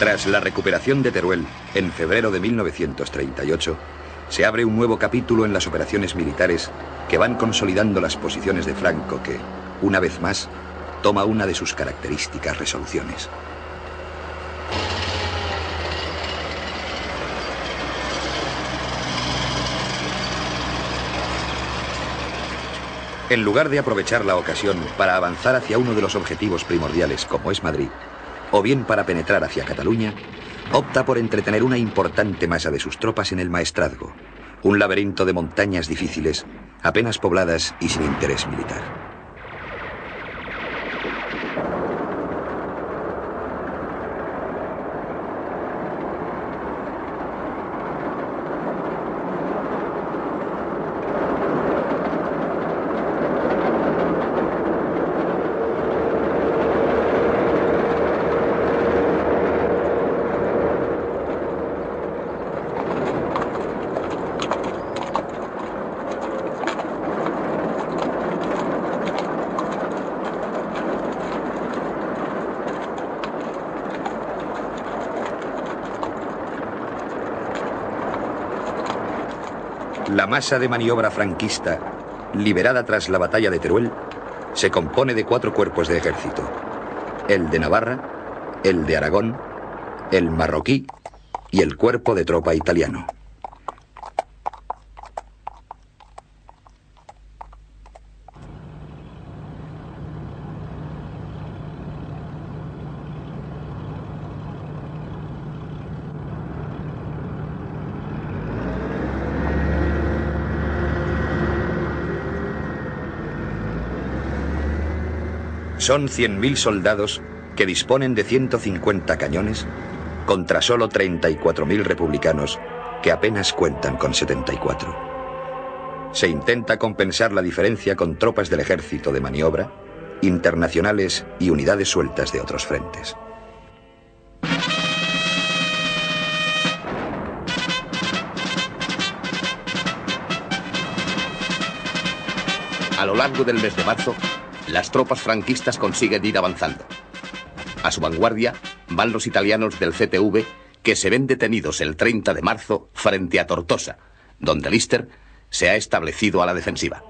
Tras la recuperación de Teruel, en febrero de 1938, se abre un nuevo capítulo en las operaciones militares que van consolidando las posiciones de Franco que, una vez más, toma una de sus características resoluciones. En lugar de aprovechar la ocasión para avanzar hacia uno de los objetivos primordiales, como es Madrid, o bien para penetrar hacia Cataluña, opta por entretener una importante masa de sus tropas en el Maestrazgo, un laberinto de montañas difíciles, apenas pobladas y sin interés militar. La masa de maniobra franquista, liberada tras la batalla de Teruel, se compone de 4 cuerpos de ejército: el de Navarra, el de Aragón, el marroquí y el cuerpo de tropa italiano. Son 100.000 soldados que disponen de 150 cañones contra solo 34.000 republicanos que apenas cuentan con 74. Se intenta compensar la diferencia con tropas del ejército de maniobra, internacionales y unidades sueltas de otros frentes. A lo largo del mes de marzo, las tropas franquistas consiguen ir avanzando. A su vanguardia van los italianos del CTV, que se ven detenidos el 30 de marzo frente a Tortosa, donde Lister se ha establecido a la defensiva.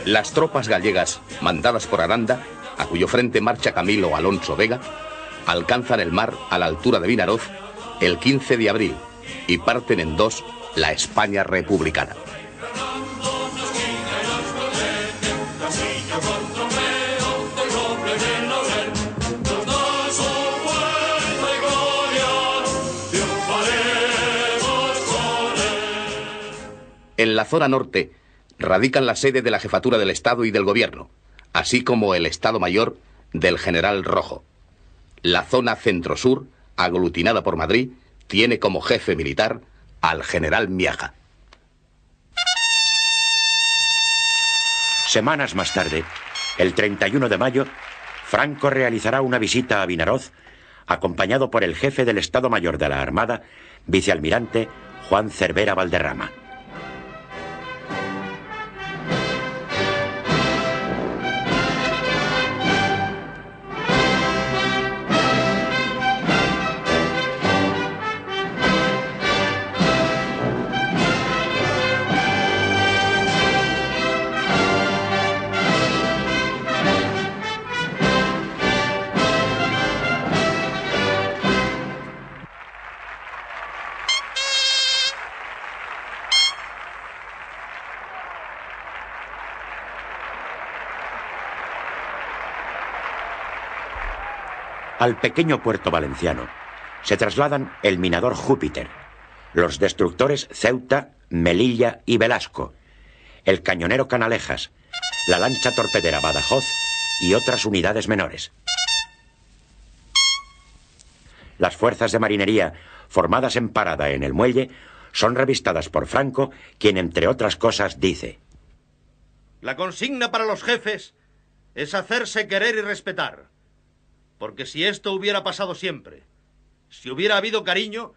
Las tropas gallegas, mandadas por Aranda, a cuyo frente marcha Camilo Alonso Vega, alcanzan el mar a la altura de Vinaroz el 15 de abril y parten en dos la España republicana. En la zona norte radican la sede de la Jefatura del Estado y del Gobierno, así como el Estado Mayor del General Rojo. La zona centro-sur, aglutinada por Madrid, tiene como jefe militar al General Miaja. Semanas más tarde, el 31 de mayo, Franco realizará una visita a Vinaroz, acompañado por el jefe del Estado Mayor de la Armada, vicealmirante Juan Cervera Valderrama. Al pequeño puerto valenciano se trasladan el minador Júpiter, los destructores Ceuta, Melilla y Velasco, el cañonero Canalejas, la lancha torpedera Badajoz y otras unidades menores. Las fuerzas de marinería formadas en parada en el muelle son revistadas por Franco, quien, entre otras cosas, dice: la consigna para los jefes es hacerse querer y respetar. Porque si esto hubiera pasado siempre, si hubiera habido cariño,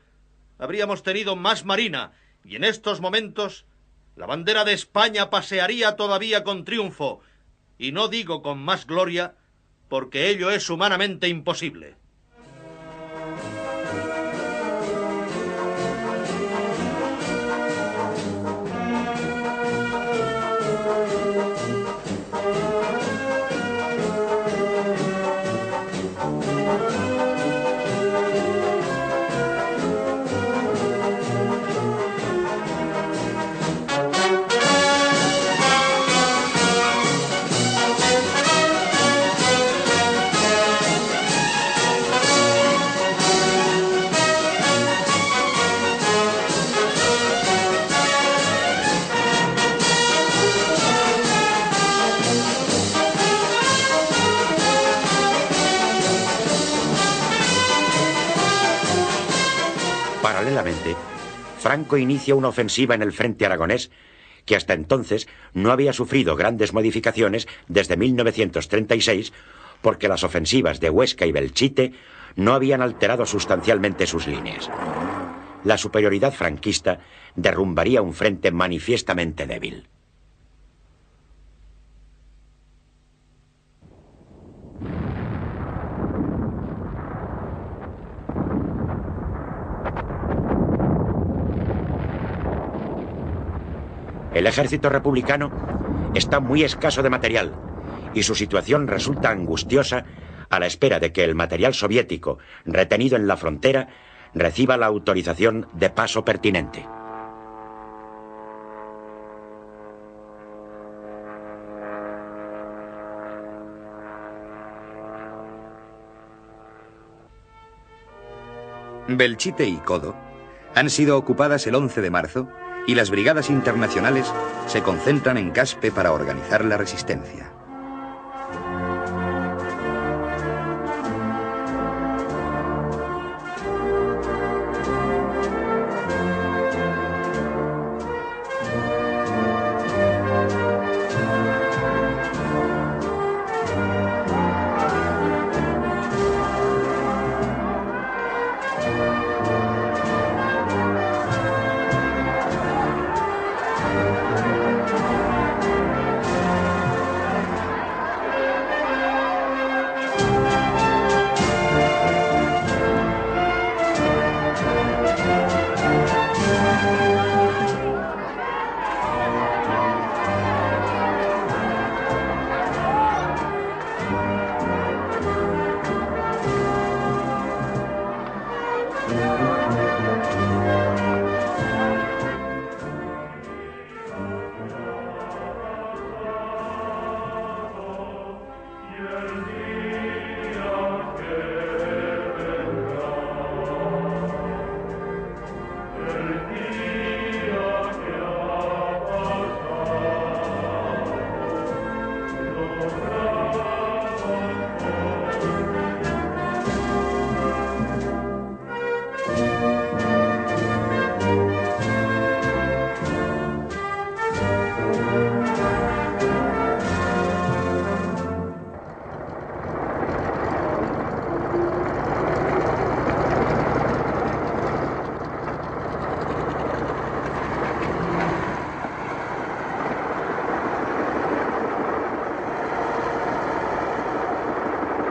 habríamos tenido más marina y en estos momentos la bandera de España pasearía todavía con triunfo, y no digo con más gloria, porque ello es humanamente imposible. Paralelamente, Franco inicia una ofensiva en el frente aragonés que hasta entonces no había sufrido grandes modificaciones desde 1936, porque las ofensivas de Huesca y Belchite no habían alterado sustancialmente sus líneas. La superioridad franquista derrumbaría un frente manifiestamente débil. El ejército republicano está muy escaso de material y su situación resulta angustiosa a la espera de que el material soviético retenido en la frontera reciba la autorización de paso pertinente. Belchite y Codo han sido ocupadas el 11 de marzo y las brigadas internacionales se concentran en Caspe para organizar la resistencia.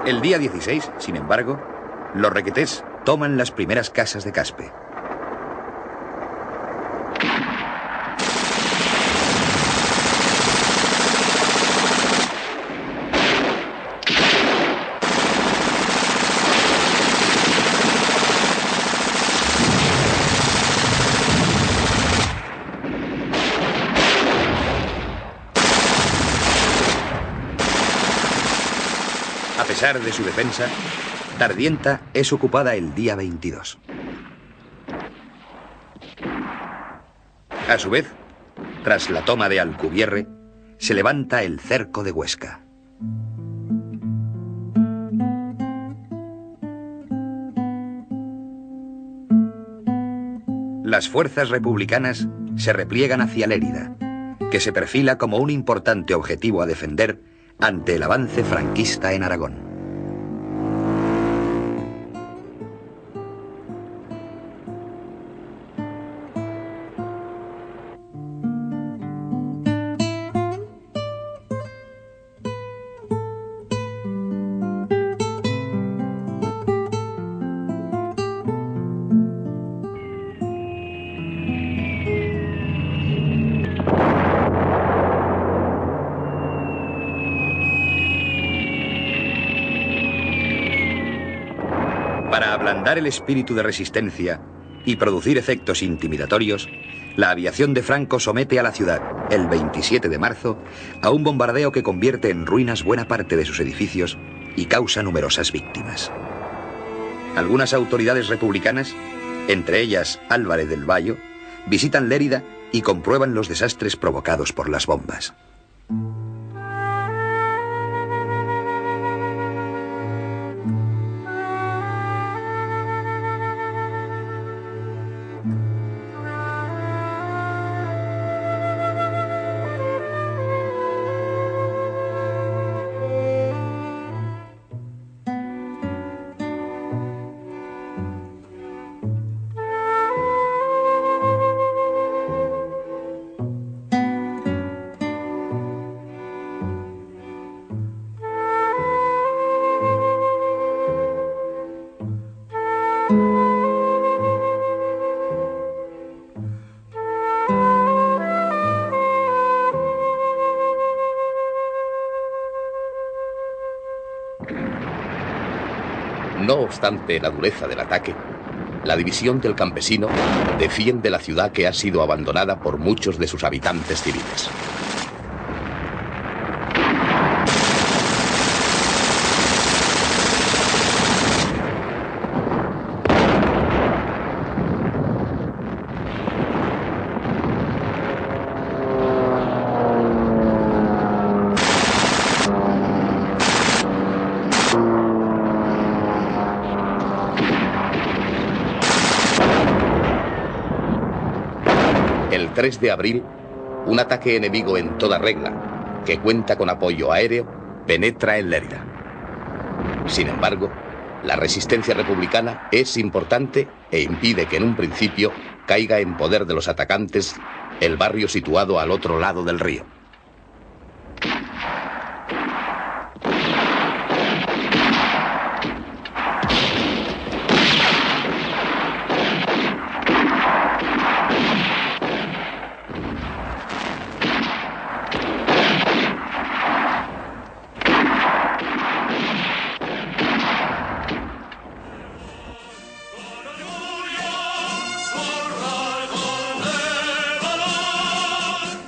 El día 16, sin embargo, los requetés toman las primeras casas de Caspe. A pesar de su defensa, Tardienta es ocupada el día 22. A su vez, tras la toma de Alcubierre, se levanta el cerco de Huesca. Las fuerzas republicanas se repliegan hacia Lérida, que se perfila como un importante objetivo a defender ante el avance franquista en Aragón. Para ablandar el espíritu de resistencia y producir efectos intimidatorios, la aviación de Franco somete a la ciudad, el 27 de marzo, a un bombardeo que convierte en ruinas buena parte de sus edificios y causa numerosas víctimas. Algunas autoridades republicanas, entre ellas Álvarez del Valle, visitan Lérida y comprueban los desastres provocados por las bombas. No obstante la dureza del ataque, la división del campesino defiende la ciudad que ha sido abandonada por muchos de sus habitantes civiles. El 3 de abril, un ataque enemigo en toda regla, que cuenta con apoyo aéreo, penetra en Lérida. Sin embargo, la resistencia republicana es importante e impide que en un principio caiga en poder de los atacantes el barrio situado al otro lado del río.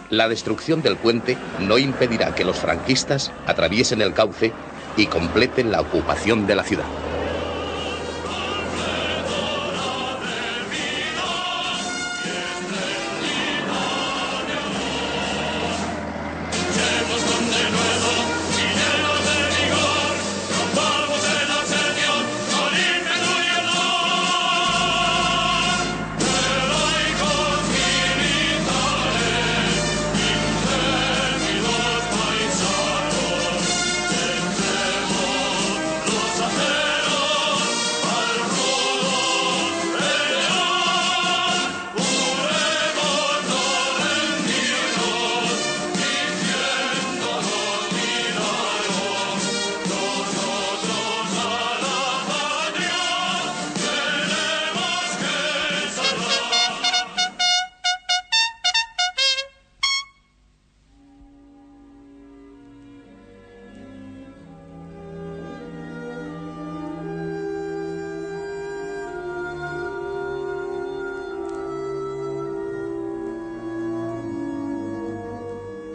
La destrucción del puente no impedirá que los franquistas atraviesen el cauce y completen la ocupación de la ciudad.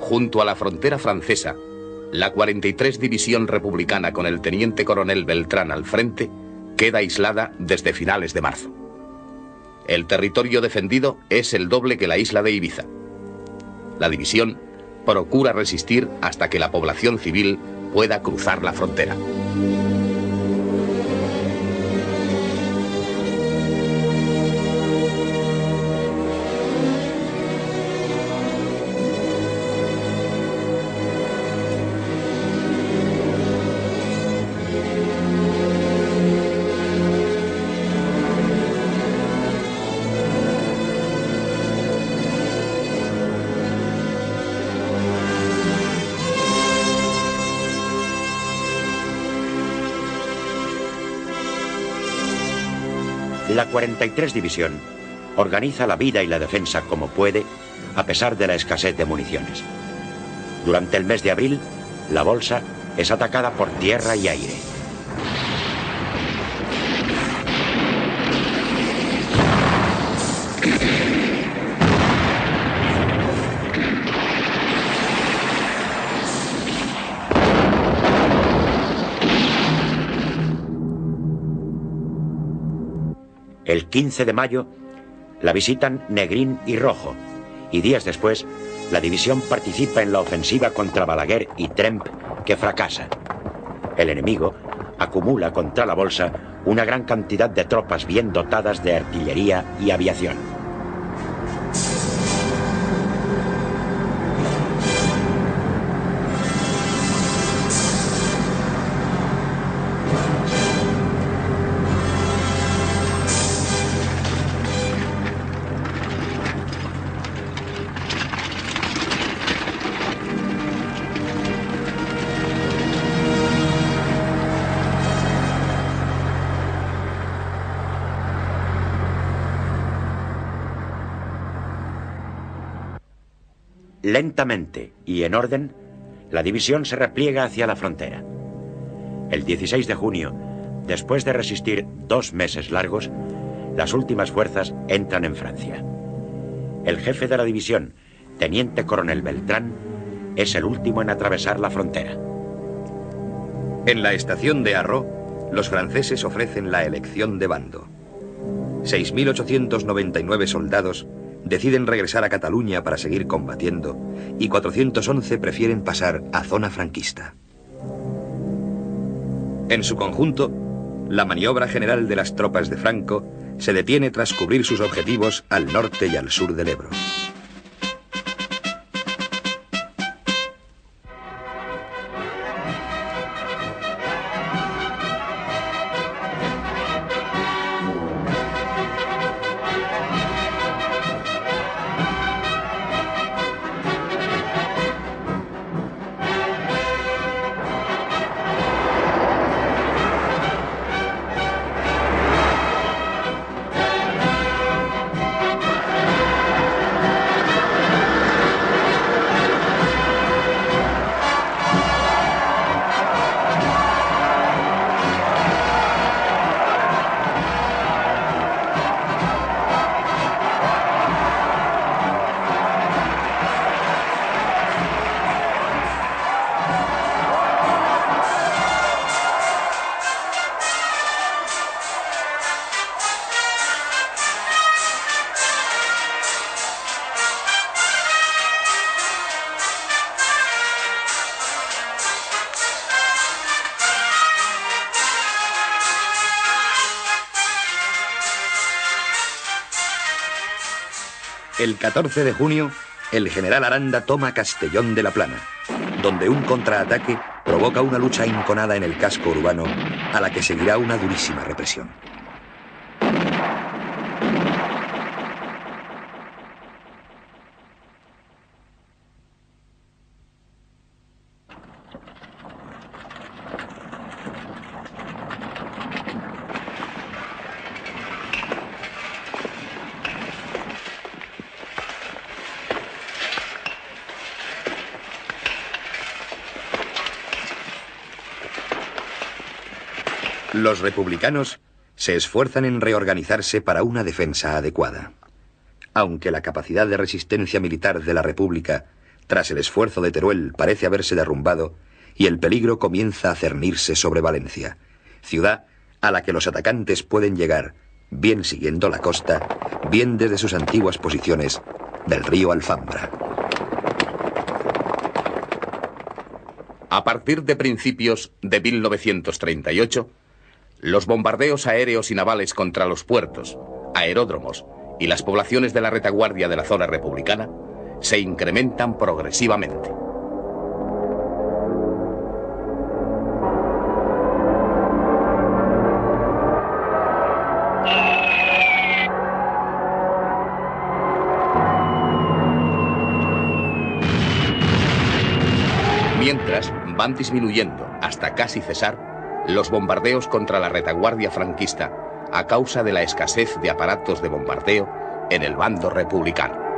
Junto a la frontera francesa, la 43 División Republicana con el teniente coronel Beltrán al frente queda aislada desde finales de marzo. El territorio defendido es el doble que la isla de Ibiza. La división procura resistir hasta que la población civil pueda cruzar la frontera. La 43 División organiza la vida y la defensa como puede, a pesar de la escasez de municiones. Durante el mes de abril, la Bolsa es atacada por tierra y aire. El 15 de mayo la visitan Negrín y Rojo, y días después la división participa en la ofensiva contra Balaguer y Tremp, que fracasa. El enemigo acumula contra la Bolsa una gran cantidad de tropas bien dotadas de artillería y aviación. Lentamente y en orden, la división se repliega hacia la frontera. El 16 de junio, después de resistir 2 meses largos, las últimas fuerzas entran en Francia. El jefe de la división, teniente coronel Beltrán, es el último en atravesar la frontera. En la estación de Arro, los franceses ofrecen la elección de bando. 6.899 soldados deciden regresar a Cataluña para seguir combatiendo y 411 prefieren pasar a zona franquista. En su conjunto, la maniobra general de las tropas de Franco se detiene tras cubrir sus objetivos al norte y al sur del Ebro. El 14 de junio, el general Aranda toma Castellón de la Plana, donde un contraataque provoca una lucha enconada en el casco urbano, a la que seguirá una durísima represión. Los republicanos se esfuerzan en reorganizarse para una defensa adecuada. Aunque la capacidad de resistencia militar de la República, tras el esfuerzo de Teruel, parece haberse derrumbado, y el peligro comienza a cernirse sobre Valencia, ciudad a la que los atacantes pueden llegar, bien siguiendo la costa, bien desde sus antiguas posiciones del río Alfambra. A partir de principios de 1938, los bombardeos aéreos y navales contra los puertos, aeródromos y las poblaciones de la retaguardia de la zona republicana se incrementan progresivamente. Mientras van disminuyendo hasta casi cesar los bombardeos contra la retaguardia franquista a causa de la escasez de aparatos de bombardeo en el bando republicano.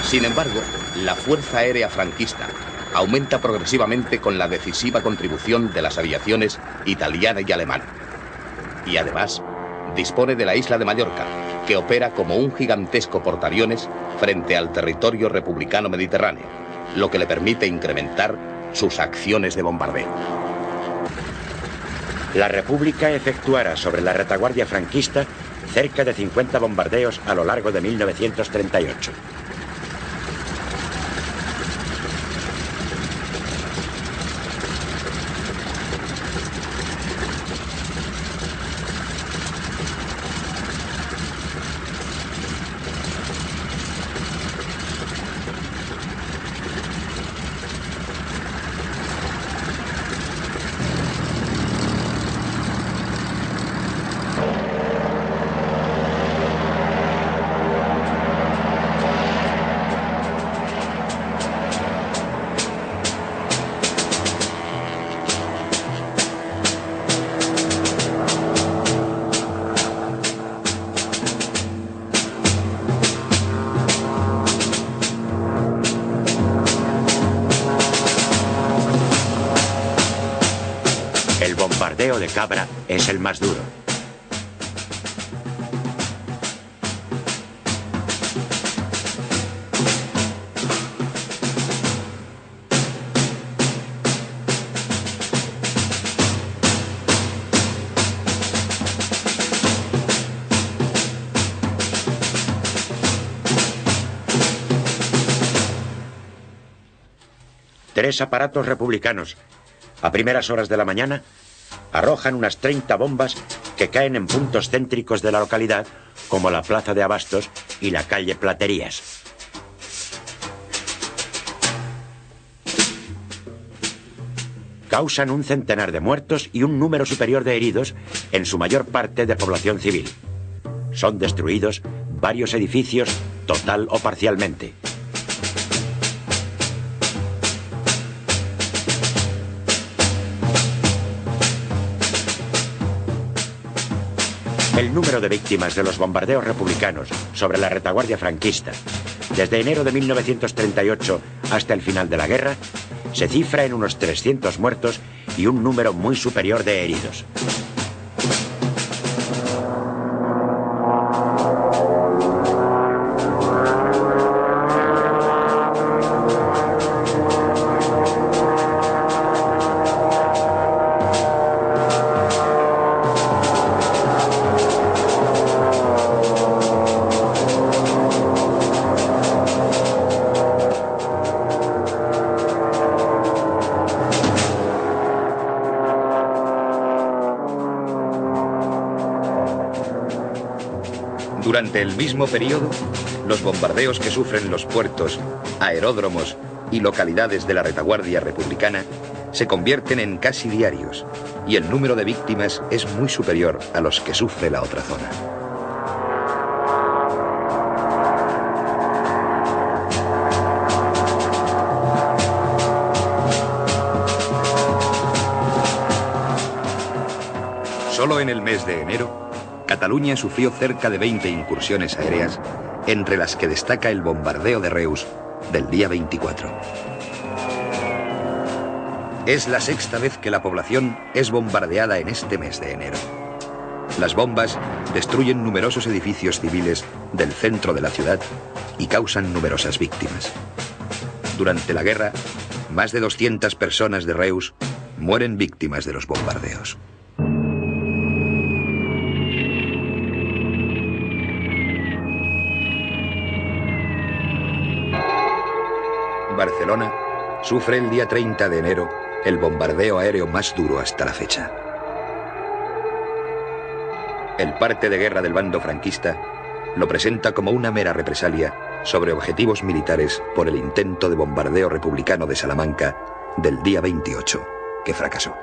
Sin embargo, la Fuerza Aérea franquista aumenta progresivamente con la decisiva contribución de las aviaciones italiana y alemana. Y además, dispone de la isla de Mallorca, que opera como un gigantesco portaaviones frente al territorio republicano mediterráneo, lo que le permite incrementar sus acciones de bombardeo. La República efectuará sobre la retaguardia franquista cerca de 50 bombardeos a lo largo de 1938. El bombardeo de Cabra es el más duro. Tres aparatos republicanos, a primeras horas de la mañana, arrojan unas 30 bombas que caen en puntos céntricos de la localidad, como la Plaza de Abastos y la calle Platerías. Causan un centenar de muertos y un número superior de heridos, en su mayor parte de población civil. Son destruidos varios edificios, total o parcialmente. El número de víctimas de los bombardeos republicanos sobre la retaguardia franquista, desde enero de 1938 hasta el final de la guerra, se cifra en unos 300 muertos y un número muy superior de heridos. Durante el mismo periodo, los bombardeos que sufren los puertos, aeródromos y localidades de la retaguardia republicana se convierten en casi diarios, y el número de víctimas es muy superior a los que sufre la otra zona. Solo en el mes de enero, Cataluña sufrió cerca de 20 incursiones aéreas, entre las que destaca el bombardeo de Reus del día 24. Es la sexta vez que la población es bombardeada en este mes de enero. Las bombas destruyen numerosos edificios civiles del centro de la ciudad y causan numerosas víctimas. Durante la guerra, más de 200 personas de Reus mueren víctimas de los bombardeos. Barcelona sufre el día 30 de enero el bombardeo aéreo más duro hasta la fecha. El parte de guerra del bando franquista lo presenta como una mera represalia sobre objetivos militares por el intento de bombardeo republicano de Salamanca del día 28, que fracasó.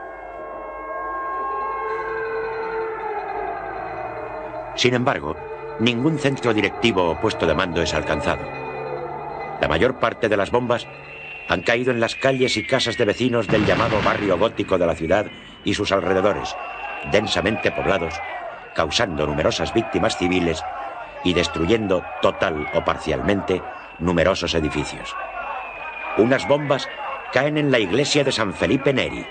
Sin embargo, ningún centro directivo o puesto de mando es alcanzado. La mayor parte de las bombas han caído en las calles y casas de vecinos del llamado barrio gótico de la ciudad y sus alrededores, densamente poblados, causando numerosas víctimas civiles y destruyendo total o parcialmente numerosos edificios. Unas bombas caen en la iglesia de San Felipe Neri,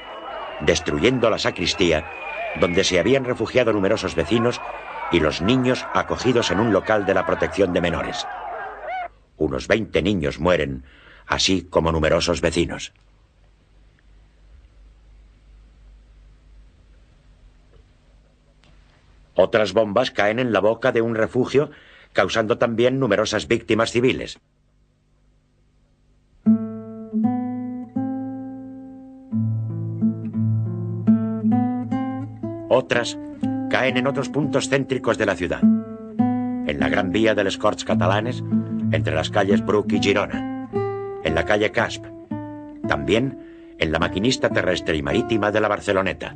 destruyendo la sacristía, donde se habían refugiado numerosos vecinos y los niños acogidos en un local de la protección de menores. Unos 20 niños mueren, así como numerosos vecinos. Otras bombas caen en la boca de un refugio, causando también numerosas víctimas civiles. Otras caen en otros puntos céntricos de la ciudad. En la Gran Vía de les Corts Catalanes, entre las calles Bruc y Girona. En la calle Casp. También en la Maquinista Terrestre y Marítima de la Barceloneta.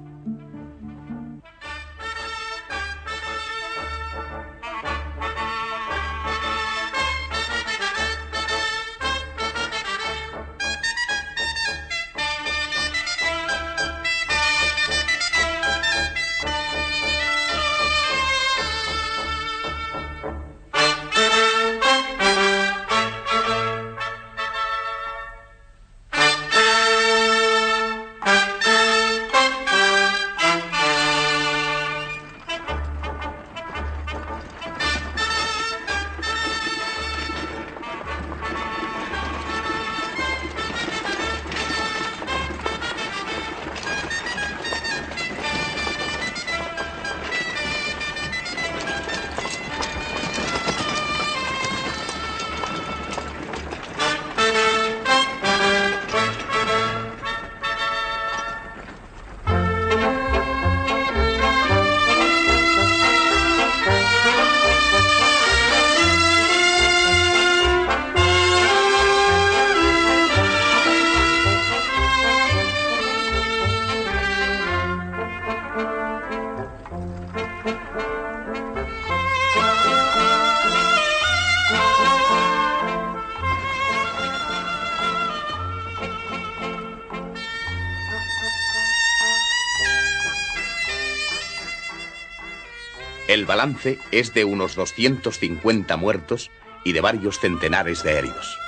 El balance es de unos 250 muertos y de varios centenares de heridos.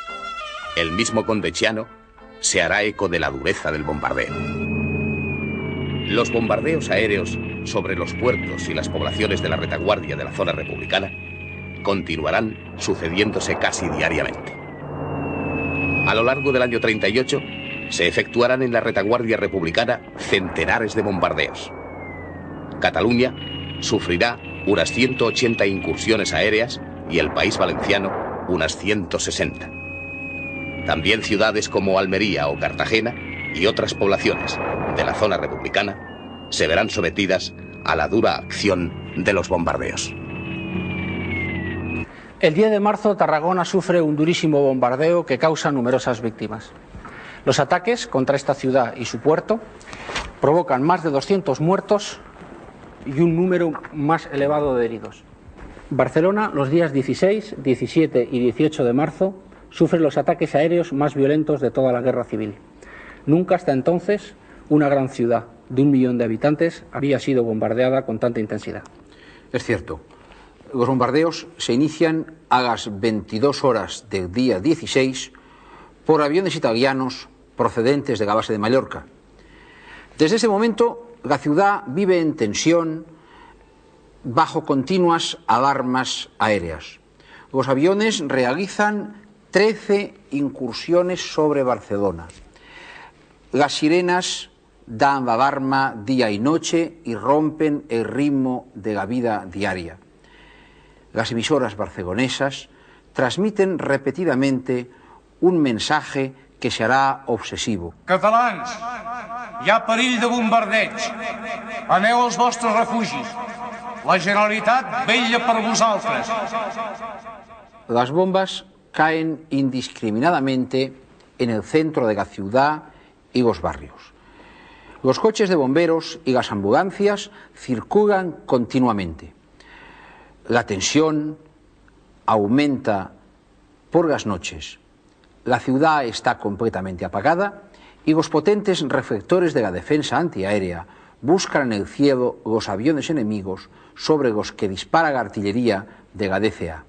El mismo conde Chiano se hará eco de la dureza del bombardeo. Los bombardeos aéreos sobre los puertos y las poblaciones de la retaguardia de la zona republicana continuarán sucediéndose casi diariamente. A lo largo del año 38 se efectuarán en la retaguardia republicana centenares de bombardeos. Cataluña sufrirá unas 180 incursiones aéreas y el País Valenciano unas 160. También ciudades como Almería o Cartagena y otras poblaciones de la zona republicana se verán sometidas a la dura acción de los bombardeos. El 10 de marzo Tarragona sufre un durísimo bombardeo que causa numerosas víctimas. Los ataques contra esta ciudad y su puerto provocan más de 200 muertos y un número más elevado de heridos. Barcelona, los días 16, 17 y 18 de marzo, sufre los ataques aéreos más violentos de toda la guerra civil. Nunca hasta entonces una gran ciudad de 1 millón de habitantes había sido bombardeada con tanta intensidad. Es cierto. Los bombardeos se inician a las 22 horas del día 16 por aviones italianos procedentes de la base de Mallorca Desde ese momento, la ciudad vive en tensión bajo continuas alarmas aéreas. Los aviones realizan 13 incursiones sobre Barcelona. Las sirenas dan la alarma día y noche y rompen el ritmo de la vida diaria. Las emisoras barcelonesas transmiten repetidamente un mensaje que será obsesivo. Catalans, hi ha perill de bombardeig. Aneu als vostres refugis. La Generalitat vetlla per vosaltres. Las bombas caen indiscriminadamente en el centro de la ciudad y los barrios. Los coches de bomberos y las ambulancias circulan continuamente. La tensión aumenta por las noches. La ciudad está completamente apagada y los potentes reflectores de la defensa antiaérea buscan en el cielo los aviones enemigos sobre los que dispara la artillería de la DCA.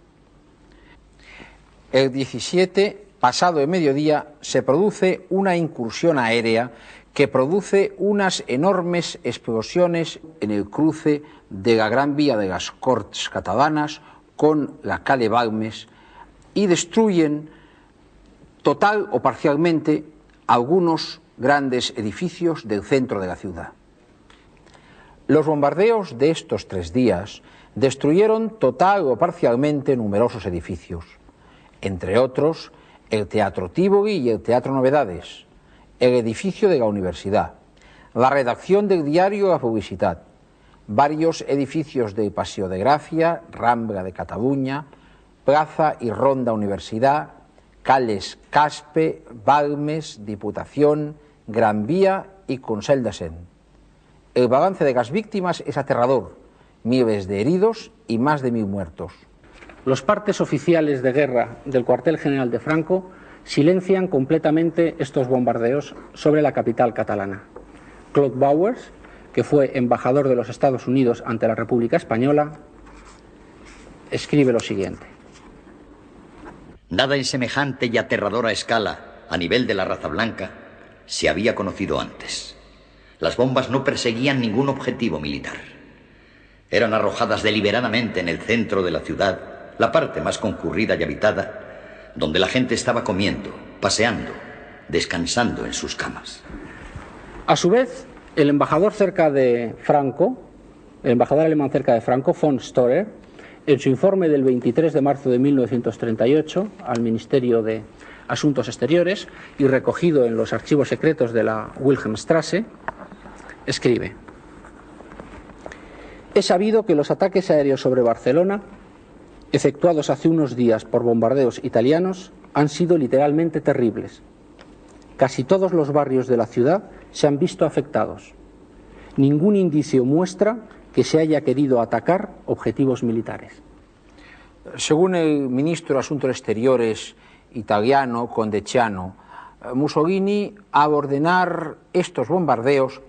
El 17, pasado el mediodía, se produce una incursión aérea que produce unas enormes explosiones en el cruce de la Gran Vía de las Corts catalanas con la calle Balmes y destruyen total o parcialmente algunos grandes edificios del centro de la ciudad. Los bombardeos de estos 3 días destruyeron total o parcialmente numerosos edificios, entre otros el Teatro Tívoli y el Teatro Novedades, el edificio de la universidad, la redacción del diario La Publicitat, varios edificios del Paseo de Gracia, Rambla de Cataluña, Plaza y Ronda Universidad, calles Caspe, Balmes, Diputación, Gran Vía y Consell de Cent. El balance de las víctimas es aterrador, miles de heridos y más de 1000 muertos. Los partes oficiales de guerra del cuartel general de Franco silencian completamente estos bombardeos sobre la capital catalana. Claude Bowers, que fue embajador de los Estados Unidos ante la República Española, escribe lo siguiente. Nada en semejante y aterradora escala, a nivel de la raza blanca, se había conocido antes. Las bombas no perseguían ningún objetivo militar. Eran arrojadas deliberadamente en el centro de la ciudad, la parte más concurrida y habitada, donde la gente estaba comiendo, paseando, descansando en sus camas. A su vez, el embajador alemán cerca de Franco, von Storer, en su informe del 23 de marzo de 1938 al Ministerio de Asuntos Exteriores y recogido en los archivos secretos de la Wilhelmstrasse, escribe: he sabido que los ataques aéreos sobre Barcelona, efectuados hace unos días por bombardeos italianos, han sido literalmente terribles. Casi todos los barrios de la ciudad se han visto afectados. Ningún indicio muestra que se haya querido atacar objetivos militares. Según el ministro de Asuntos Exteriores italiano, Condeciano, Mussolini, al ordenar estos bombardeos,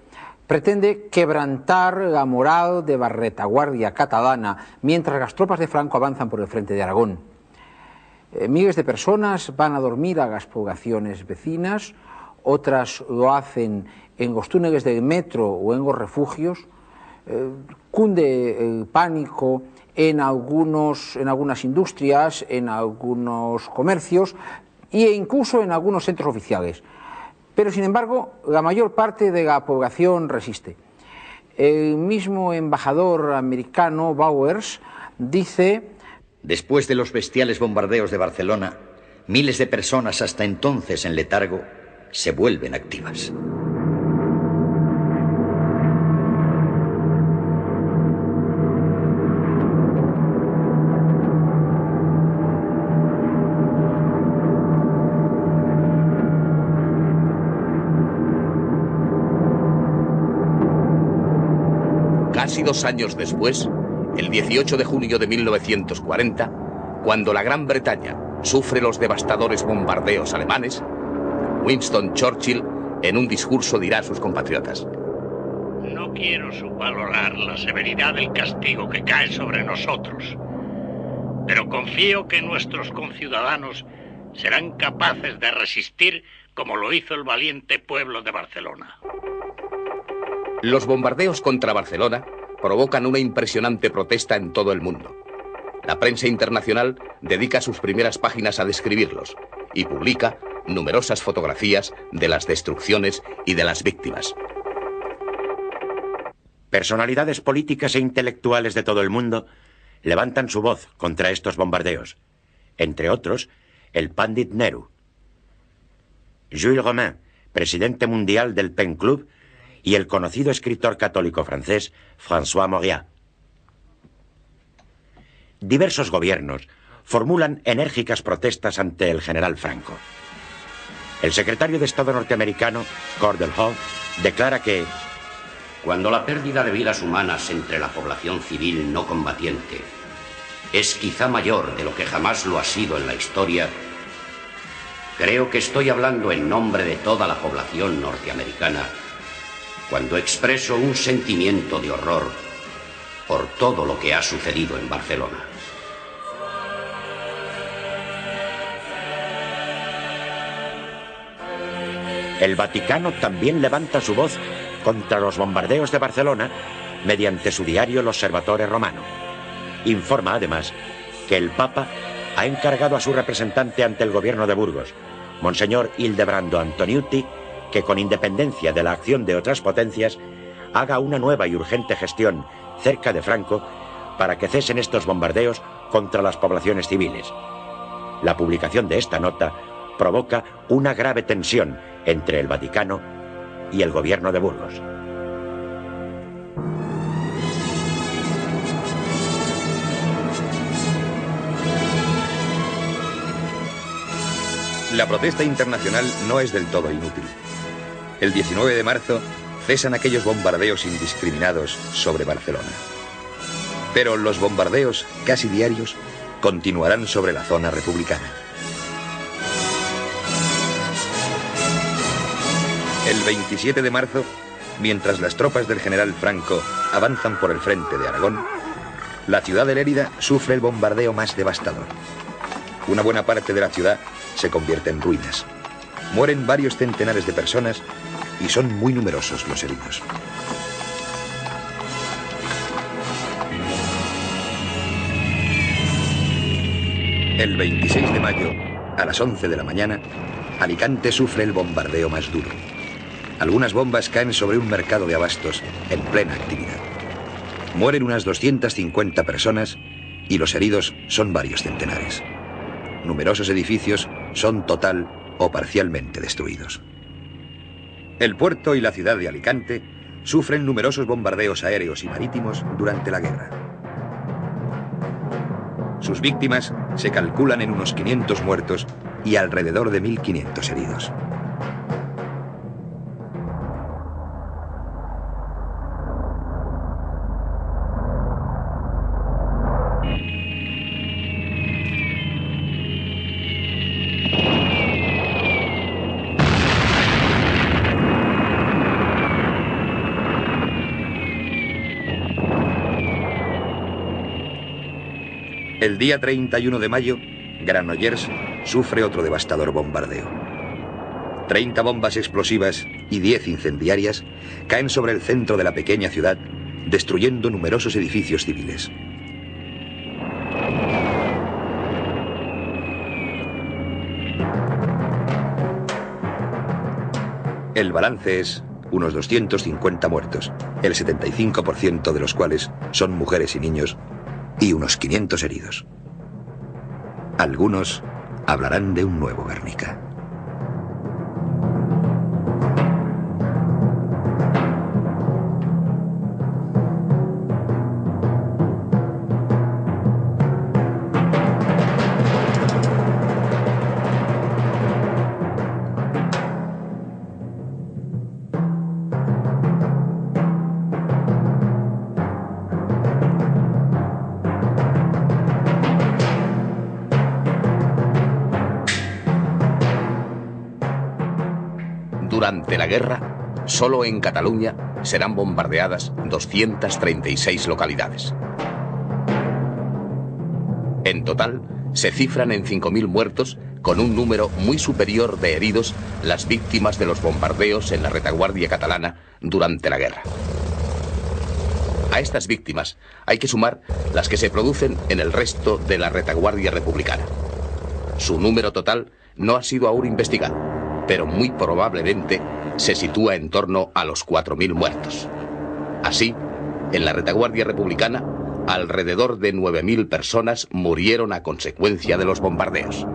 pretende quebrantar la moral de la retaguardia catalana mientras las tropas de Franco avanzan por el frente de Aragón. Miles de personas van a dormir a las poblaciones vecinas, otras lo hacen en los túneles del metro o en los refugios. Cunde el pánico en algunas industrias, en algunos comercios e incluso en algunos centros oficiales. Pero, sin embargo, la mayor parte de la población resiste. El mismo embajador americano, Bowers, dice: después de los bestiales bombardeos de Barcelona, miles de personas hasta entonces en letargo se vuelven activas. Casi 2 años después, el 18 de junio de 1940, cuando la Gran Bretaña sufre los devastadores bombardeos alemanes, Winston Churchill, en un discurso, dirá a sus compatriotas: no quiero subvalorar la severidad del castigo que cae sobre nosotros, pero confío que nuestros conciudadanos serán capaces de resistir como lo hizo el valiente pueblo de Barcelona. Los bombardeos contra Barcelona provocan una impresionante protesta en todo el mundo. La prensa internacional dedica sus primeras páginas a describirlos y publica numerosas fotografías de las destrucciones y de las víctimas. Personalidades políticas e intelectuales de todo el mundo levantan su voz contra estos bombardeos. Entre otros, el Pandit Nehru, Jules Romain, presidente mundial del Pen Club, y el conocido escritor católico francés François Mauriac. Diversos gobiernos formulan enérgicas protestas ante el general Franco. El secretario de Estado norteamericano, Cordell Hull, declara que cuando la pérdida de vidas humanas entre la población civil no combatiente es quizá mayor de lo que jamás lo ha sido en la historia, creo que estoy hablando en nombre de toda la población norteamericana cuando expreso un sentimiento de horror por todo lo que ha sucedido en Barcelona. el Vaticano también levanta su voz contra los bombardeos de Barcelona mediante su diario L'Osservatore Romano. Informa además que el Papa ha encargado a su representante ante el gobierno de Burgos, Monseñor Ildebrando Antoniutti, que con independencia de la acción de otras potencias haga una nueva y urgente gestión cerca de Franco para que cesen estos bombardeos contra las poblaciones civiles. La publicación de esta nota provoca una grave tensión entre el Vaticano y el gobierno de Burgos. La protesta internacional no es del todo inútil. El 19 de marzo cesan aquellos bombardeos indiscriminados sobre Barcelona. Pero los bombardeos casi diarios continuarán sobre la zona republicana. El 27 de marzo, mientras las tropas del general Franco avanzan por el frente de Aragón, la ciudad de Lérida sufre el bombardeo más devastador. Una buena parte de la ciudad se convierte en ruinas. Mueren varios centenares de personas y son muy numerosos los heridos. El 26 de mayo, a las 11 de la mañana, Alicante sufre el bombardeo más duro. Algunas bombas caen sobre un mercado de abastos en plena actividad. Mueren unas 250 personas y los heridos son varios centenares. Numerosos edificios son total o parcialmente destruidos. El puerto y la ciudad de Alicante sufren numerosos bombardeos aéreos y marítimos durante la guerra. Sus víctimas se calculan en unos 500 muertos y alrededor de 1.500 heridos. El día 31 de mayo, Granollers sufre otro devastador bombardeo. 30 bombas explosivas y 10 incendiarias caen sobre el centro de la pequeña ciudad, destruyendo numerosos edificios civiles. El balance es unos 250 muertos, el 75% de los cuales son mujeres y niños, y unos 500 heridos. Algunos hablarán de un nuevo Guernica. Durante la guerra, solo en Cataluña serán bombardeadas 236 localidades. En total, se cifran en 5.000 muertos, con un número muy superior de heridos, las víctimas de los bombardeos en la retaguardia catalana durante la guerra. A estas víctimas hay que sumar las que se producen en el resto de la retaguardia republicana. Su número total no ha sido aún investigado, pero muy probablemente se sitúa en torno a los 4.000 muertos. Así, en la retaguardia republicana, alrededor de 9.000 personas murieron a consecuencia de los bombardeos.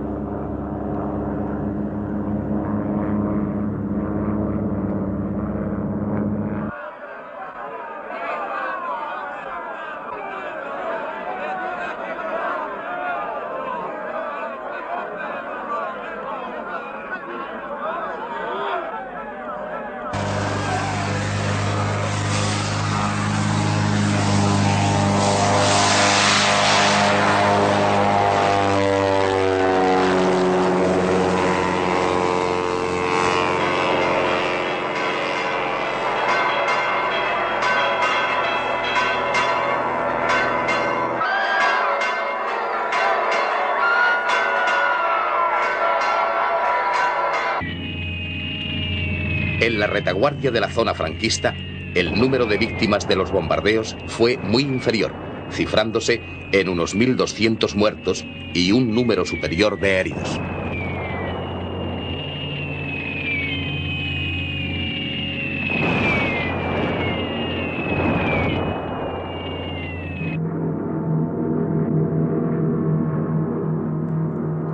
En la retaguardia de la zona franquista, el número de víctimas de los bombardeos fue muy inferior, cifrándose en unos 1.200 muertos y un número superior de heridos.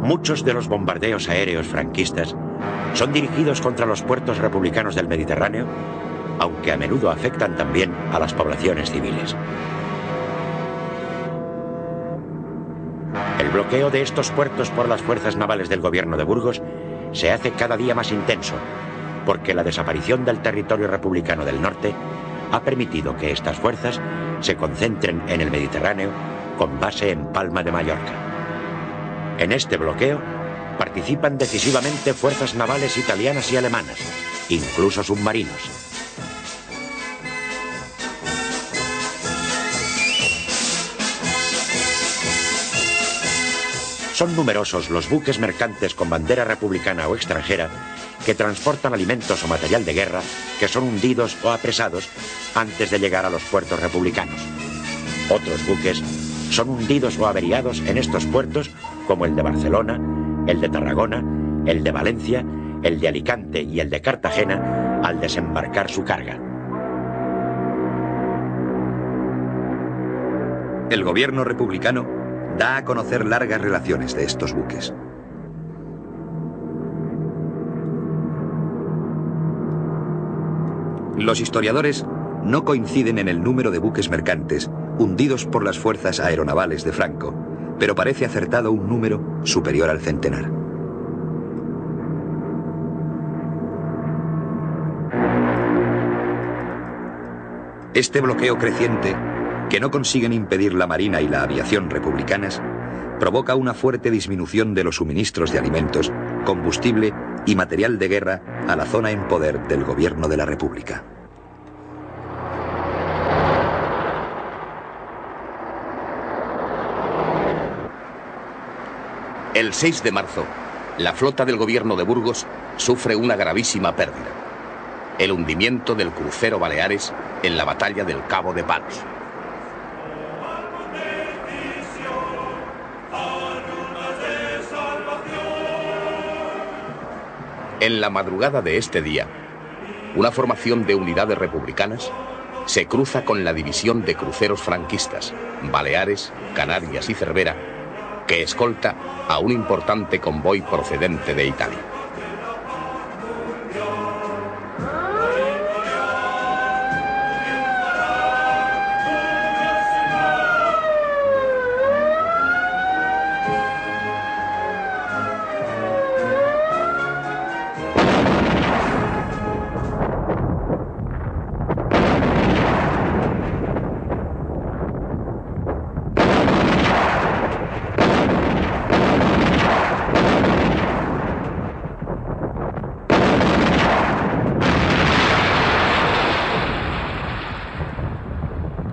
Muchos de los bombardeos aéreos franquistas son dirigidos contra los puertos republicanos del Mediterráneo, aunque a menudo afectan también a las poblaciones civiles. El bloqueo de estos puertos por las fuerzas navales del gobierno de Burgos se hace cada día más intenso, porque la desaparición del territorio republicano del norte ha permitido que estas fuerzas se concentren en el Mediterráneo con base en Palma de Mallorca. En este bloqueo participan decisivamente fuerzas navales italianas y alemanas, incluso submarinos. Son numerosos los buques mercantes con bandera republicana o extranjera que transportan alimentos o material de guerra que son hundidos o apresados antes de llegar a los puertos republicanos. Otros buques son hundidos o averiados en estos puertos, como el de Barcelona, el de Tarragona, el de Valencia, el de Alicante y el de Cartagena al desembarcar su carga. El gobierno republicano da a conocer largas relaciones de estos buques. Los historiadores no coinciden en el número de buques mercantes hundidos por las fuerzas aeronavales de Franco, pero parece acertado un número superior al centenar. Este bloqueo creciente, que no consiguen impedir la marina y la aviación republicanas, provoca una fuerte disminución de los suministros de alimentos, combustible y material de guerra a la zona en poder del gobierno de la República. El 6 de marzo, la flota del gobierno de Burgos sufre una gravísima pérdida: el hundimiento del crucero Baleares en la batalla del Cabo de Palos. En la madrugada de este día, una formación de unidades republicanas se cruza con la división de cruceros franquistas, Baleares, Canarias y Cervera, que escolta a un importante convoy procedente de Italia.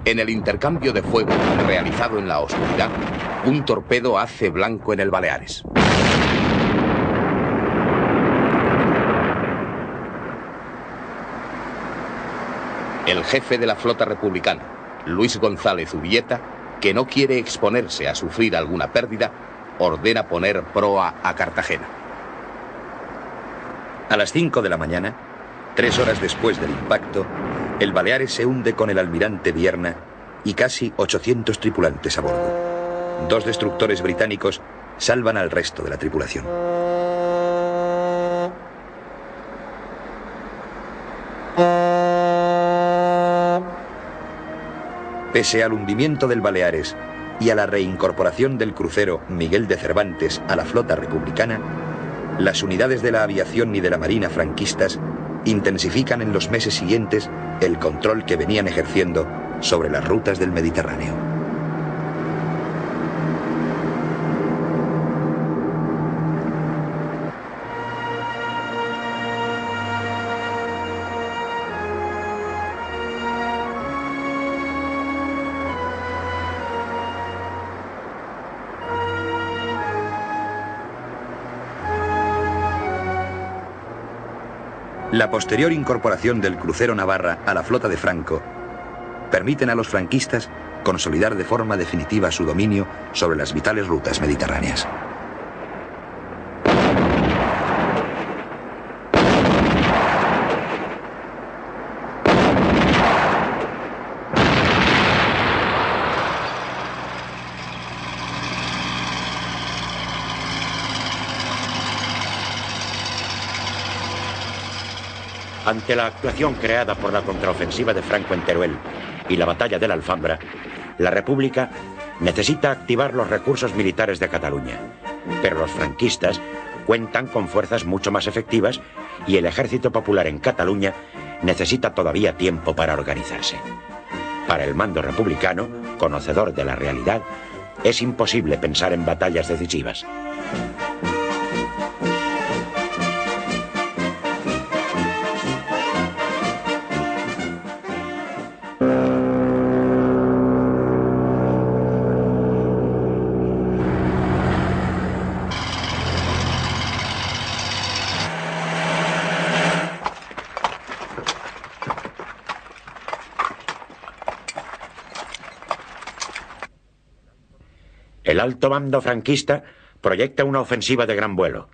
En el intercambio de fuego realizado en la oscuridad, un torpedo hace blanco en el Baleares. El jefe de la flota republicana, Luis González Urbieta, que no quiere exponerse a sufrir alguna pérdida, ordena poner proa a Cartagena. A las 5 de la mañana, 3 horas después del impacto, el Baleares se hunde con el almirante Vierna y casi 800 tripulantes a bordo. 2 destructores británicos salvan al resto de la tripulación. Pese al hundimiento del Baleares y a la reincorporación del crucero Miguel de Cervantes a la flota republicana, las unidades de la aviación y de la marina franquistas intensifican en los meses siguientes el control que venían ejerciendo sobre las rutas del Mediterráneo. La posterior incorporación del crucero Navarra a la flota de Franco permiten a los franquistas consolidar de forma definitiva su dominio sobre las vitales rutas mediterráneas. Ante la actuación creada por la contraofensiva de Franco en Teruel y la batalla de la Alfambra, la República necesita activar los recursos militares de Cataluña. Pero los franquistas cuentan con fuerzas mucho más efectivas y el ejército popular en Cataluña necesita todavía tiempo para organizarse. Para el mando republicano, conocedor de la realidad, es imposible pensar en batallas decisivas. El alto mando franquista proyecta una ofensiva de gran vuelo.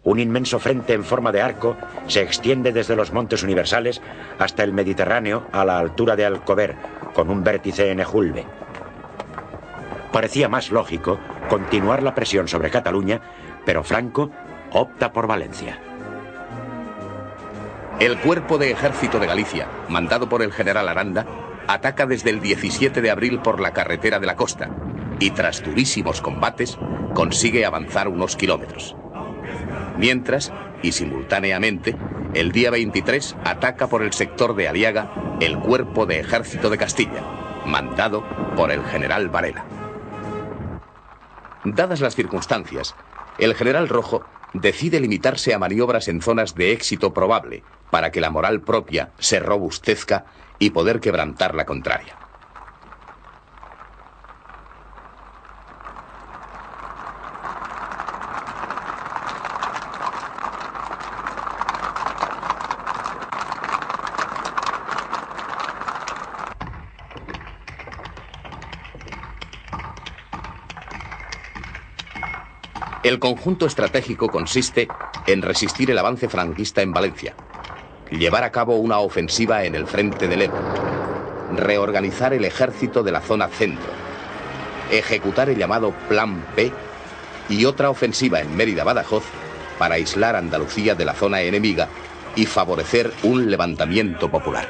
Un inmenso frente en forma de arco se extiende desde los Montes Universales hasta el Mediterráneo a la altura de Alcover, con un vértice en Ejulbe. Parecía más lógico continuar la presión sobre Cataluña, pero Franco opta por Valencia. El Cuerpo de Ejército de Galicia, mandado por el general Aranda, ataca desde el 17 de abril por la carretera de la costa y tras durísimos combates consigue avanzar unos kilómetros. Mientras, y simultáneamente, el día 23 ataca por el sector de Aliaga el Cuerpo de Ejército de Castilla, mandado por el general Varela. Dadas las circunstancias, el general Rojo decide limitarse a maniobras en zonas de éxito probable para que la moral propia se robustezca y poder quebrantar la contraria. El conjunto estratégico consiste en resistir el avance franquista en Valencia, llevar a cabo una ofensiva en el frente del Ebro, reorganizar el ejército de la zona centro, ejecutar el llamado Plan P y otra ofensiva en Mérida-Badajoz para aislar Andalucía de la zona enemiga y favorecer un levantamiento popular.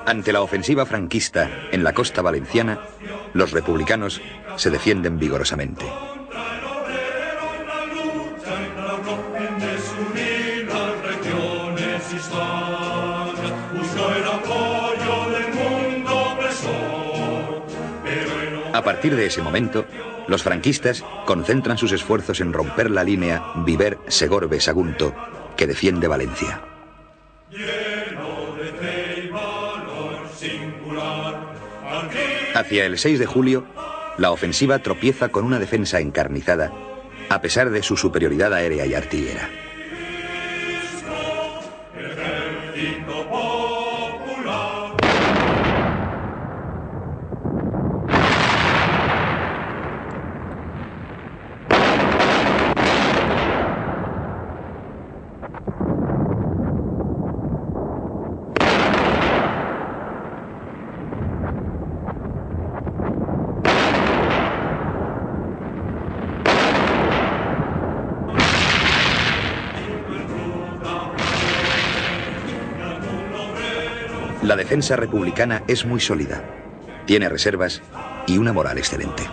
Ante la ofensiva franquista en la costa valenciana, los republicanos se defienden vigorosamente. A partir de ese momento, los franquistas concentran sus esfuerzos en romper la línea Viver-Segorbe-Sagunto, que defiende Valencia. Hacia el 6 de julio, la ofensiva tropieza con una defensa encarnizada, a pesar de su superioridad aérea y artillera. La defensa republicana es muy sólida, tiene reservas y una moral excelente.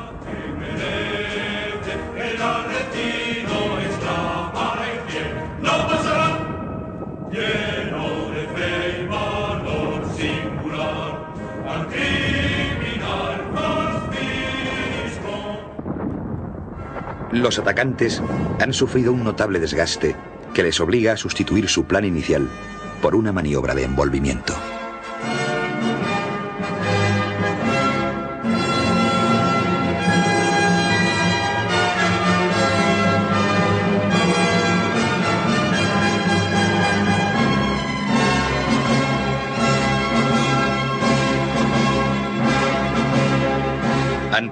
Los atacantes han sufrido un notable desgaste que les obliga a sustituir su plan inicial por una maniobra de envolvimiento.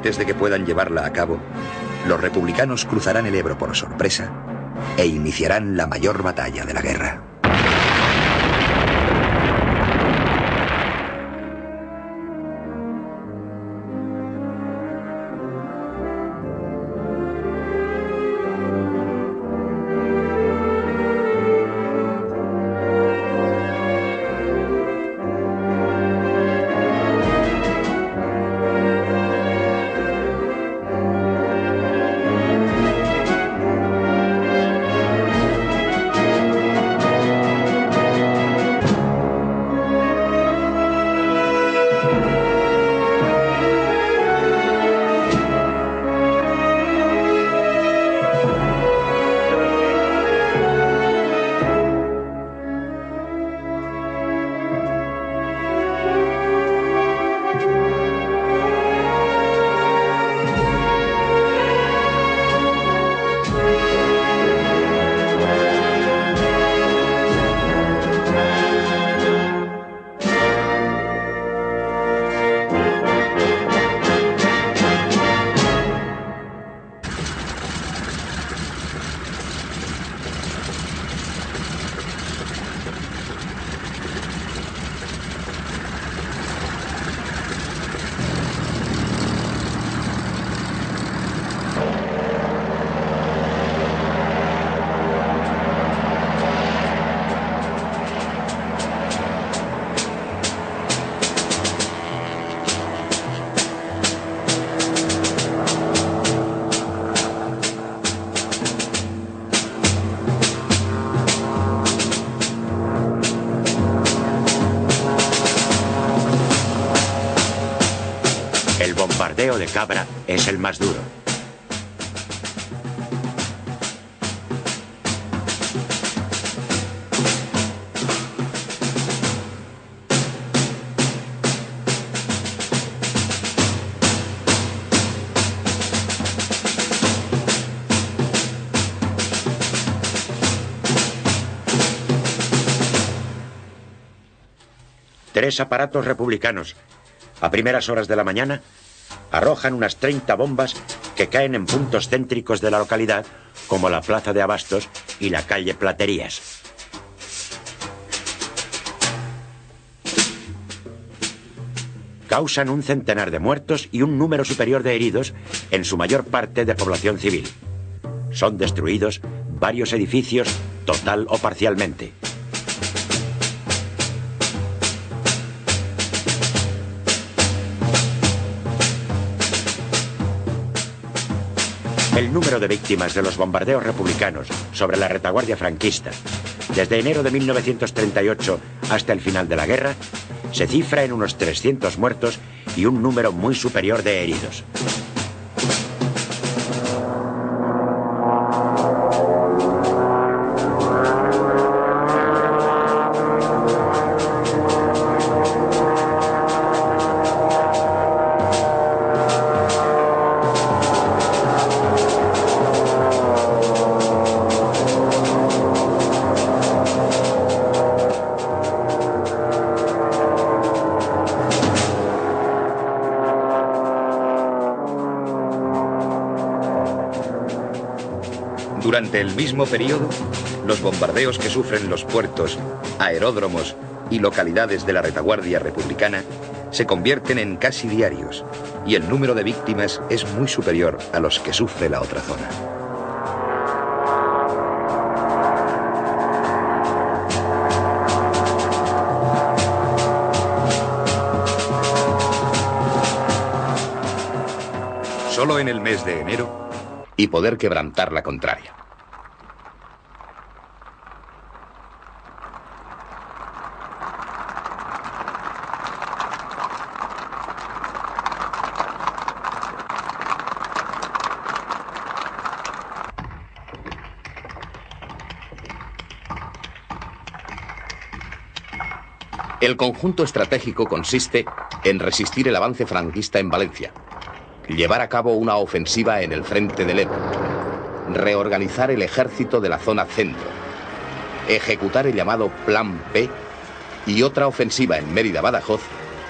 Antes de que puedan llevarla a cabo, los republicanos cruzarán el Ebro por sorpresa e iniciarán la mayor batalla de la guerra. El bombardeo de Cabra es el más duro. Tres aparatos republicanos, a primeras horas de la mañana, arrojan unas 30 bombas que caen en puntos céntricos de la localidad, como la Plaza de Abastos y la calle Platerías. Causan un centenar de muertos y un número superior de heridos, en su mayor parte de población civil. Son destruidos varios edificios, total o parcialmente. El número de víctimas de los bombardeos republicanos sobre la retaguardia franquista, desde enero de 1938 hasta el final de la guerra, se cifra en unos 300 muertos y un número muy superior de heridos. Durante el mismo periodo, los bombardeos que sufren los puertos, aeródromos y localidades de la retaguardia republicana se convierten en casi diarios, y el número de víctimas es muy superior a los que sufre la otra zona. Solo en el mes de enero, y poder quebrantar la contraria. El conjunto estratégico consiste en resistir el avance franquista en Valencia, llevar a cabo una ofensiva en el frente del Ebro, reorganizar el ejército de la zona centro, ejecutar el llamado Plan P y otra ofensiva en Mérida-Badajoz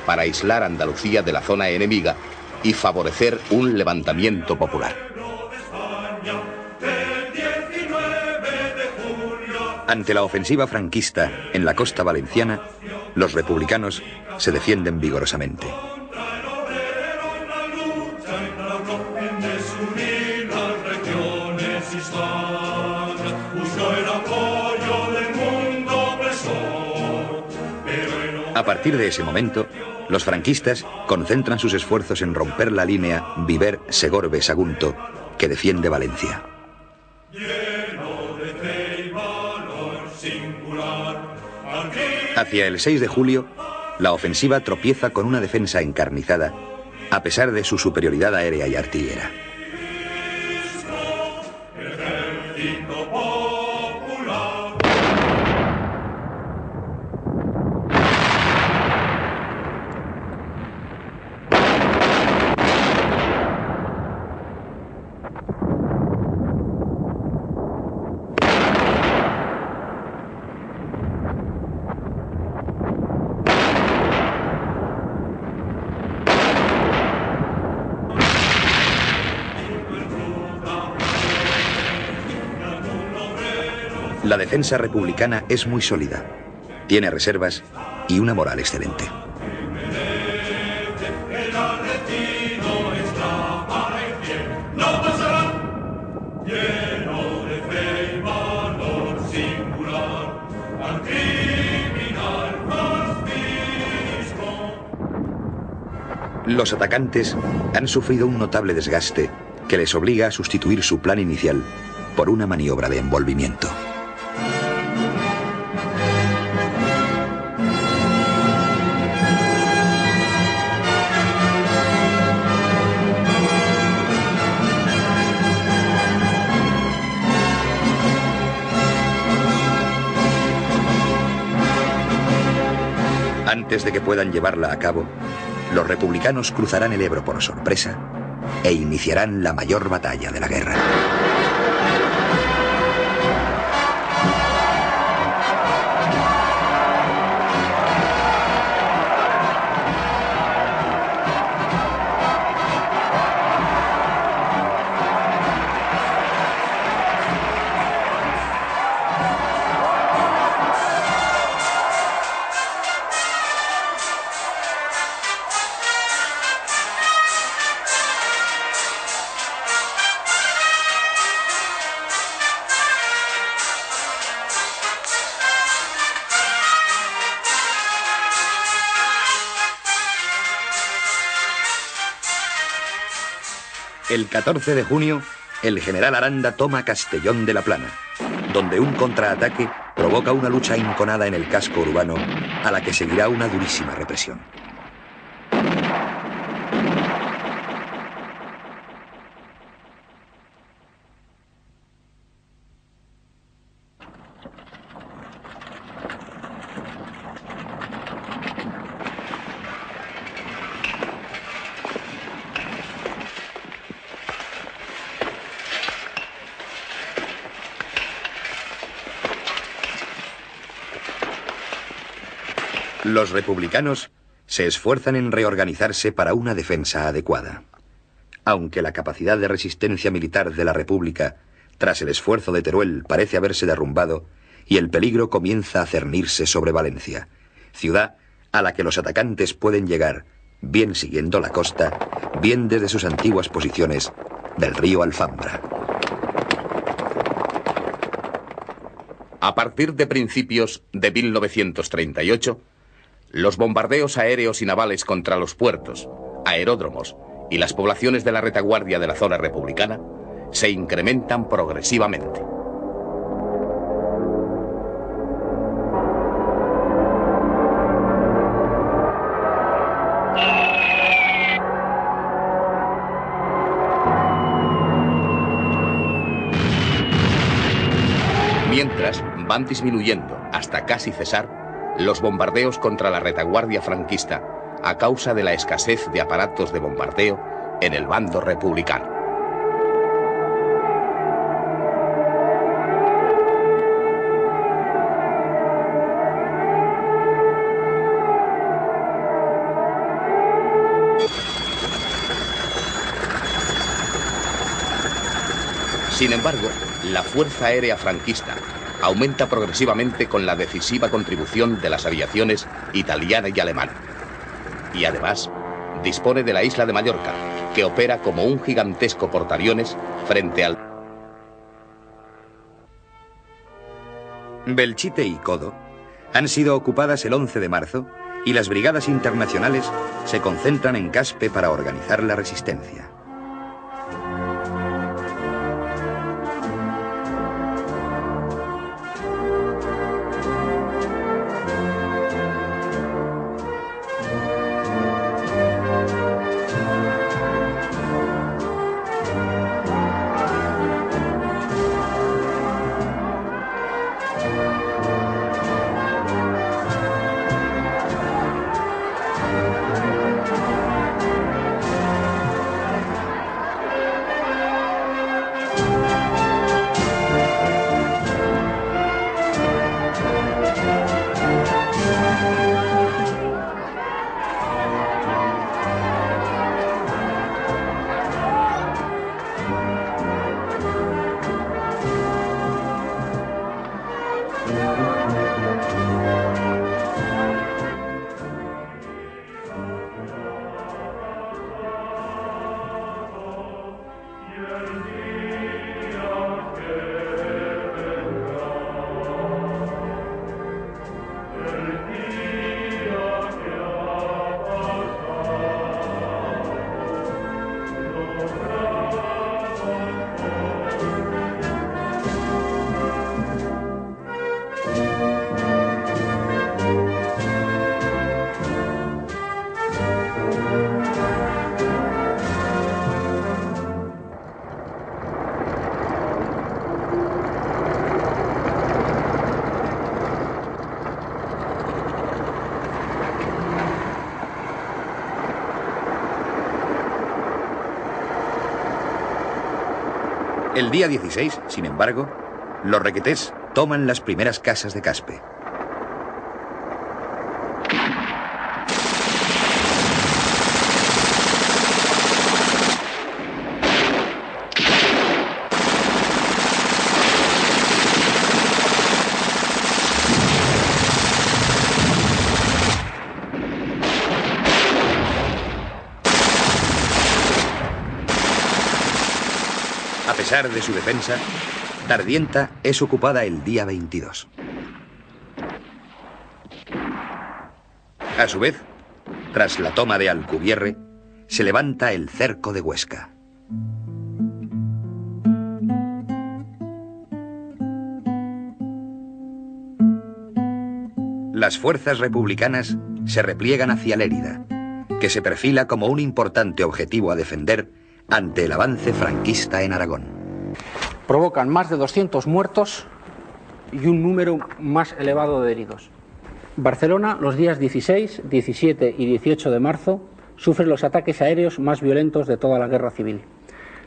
para aislar Andalucía de la zona enemiga y favorecer un levantamiento popular. Ante la ofensiva franquista en la costa valenciana, los republicanos se defienden vigorosamente. A partir de ese momento, los franquistas concentran sus esfuerzos en romper la línea Viver-Segorbe-Sagunto que defiende Valencia. Hacia el 6 de julio, la ofensiva tropieza con una defensa encarnizada, a pesar de su superioridad aérea y artillera. La defensa republicana es muy sólida, tiene reservas y una moral excelente. Los atacantes han sufrido un notable desgaste que les obliga a sustituir su plan inicial por una maniobra de envolvimiento. Antes de que puedan llevarla a cabo, los republicanos cruzarán el Ebro por sorpresa e iniciarán la mayor batalla de la guerra. El 14 de junio, el general Aranda toma Castellón de la Plana, donde un contraataque provoca una lucha enconada en el casco urbano, a la que seguirá una durísima represión. Los republicanos se esfuerzan en reorganizarse para una defensa adecuada. Aunque la capacidad de resistencia militar de la República Tras el esfuerzo de Teruel parece haberse derrumbado y el peligro comienza a cernirse sobre Valencia, ciudad a la que los atacantes pueden llegar, bien siguiendo la costa, bien desde sus antiguas posiciones del río Alfambra. A partir de principios de 1938, los bombardeos aéreos y navales contra los puertos, aeródromos y las poblaciones de la retaguardia de la zona republicana se incrementan progresivamente. Mientras van disminuyendo hasta casi cesar los bombardeos contra la retaguardia franquista a causa de la escasez de aparatos de bombardeo en el bando republicano. Sin embargo, la Fuerza Aérea franquista aumenta progresivamente con la decisiva contribución de las aviaciones italiana y alemana. Y además, dispone de la isla de Mallorca, que opera como un gigantesco portaaviones frente al... Belchite y Codo han sido ocupadas el 11 de marzo y las brigadas internacionales se concentran en Caspe para organizar la resistencia. El día 16, sin embargo, los requetés toman las primeras casas de Caspe. A pesar de su defensa, Tardienta es ocupada el día 22. A su vez, tras la toma de Alcubierre, se levanta el cerco de Huesca. Las fuerzas republicanas se repliegan hacia Lérida, que se perfila como un importante objetivo a defender ante el avance franquista en Aragón. Provocan más de 200 muertos y un número más elevado de heridos. Barcelona, los días 16, 17 y 18 de marzo, sufre los ataques aéreos más violentos de toda la guerra civil.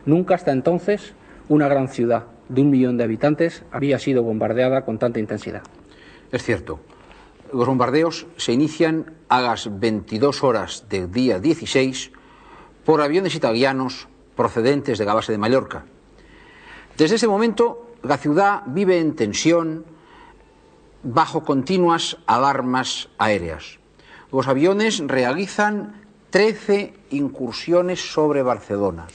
Nunca hasta entonces una gran ciudad de 1 millón de habitantes había sido bombardeada con tanta intensidad. Es cierto. Los bombardeos se inician a las 22 horas del día 16 por aviones italianos procedentes de la base de Mallorca. Desde ese momento, la ciudad vive en tensión bajo continuas alarmas aéreas. Los aviones realizan 13 incursiones sobre Barcelona.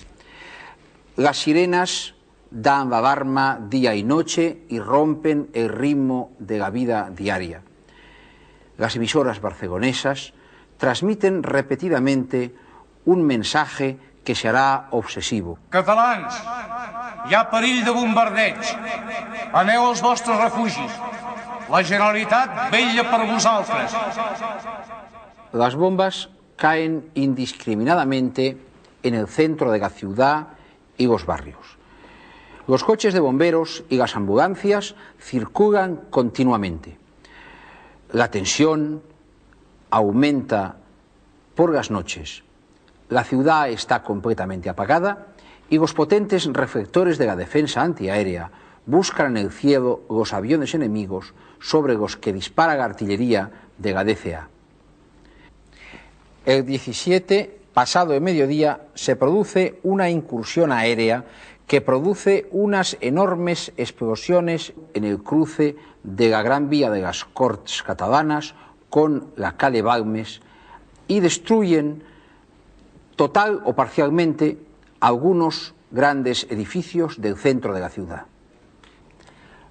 Las sirenas dan la alarma día y noche y rompen el ritmo de la vida diaria. Las emisoras barcelonesas transmiten repetidamente un mensaje que será obsesivo. Catalans, hi ha perill de bombardeig. Aneu als vostres refugis. La Generalitat vetlla per vosaltres. Las bombas caen indiscriminadamente en el centro de la ciudad y los barrios. Los coches de bomberos y las ambulancias circulan continuamente. La tensión aumenta por las noches. La ciudad está completamente apagada y los potentes reflectores de la defensa antiaérea buscan en el cielo los aviones enemigos sobre los que dispara la artillería de la DCA. El 17, pasado el mediodía, se produce una incursión aérea que produce unas enormes explosiones en el cruce de la Gran Vía de las Corts catalanas con la calle Balmes y destruyen total o parcialmente algunos grandes edificios del centro de la ciudad.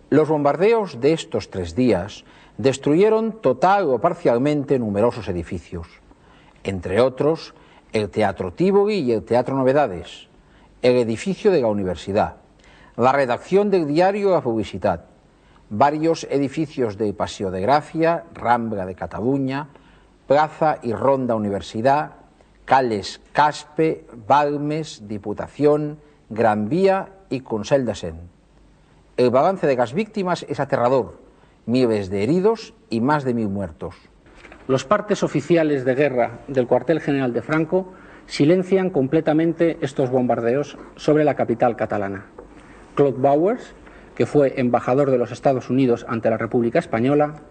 Los bombardeos de estos 3 días destruyeron total o parcialmente numerosos edificios, entre otros el Teatro Tívoli y el Teatro Novedades, el edificio de la universidad, la redacción del diario La Publicitat, varios edificios del Paseo de Gracia, Rambla de Cataluña, Plaza y Ronda Universidad, calles Caspe, Balmes, Diputación, Gran Vía y Consell de Cent. El balance de las víctimas es aterrador, miles de heridos y más de 1000 muertos. Los partes oficiales de guerra del cuartel general de Franco silencian completamente estos bombardeos sobre la capital catalana. Claude Bowers, que fue embajador de los Estados Unidos ante la República Española,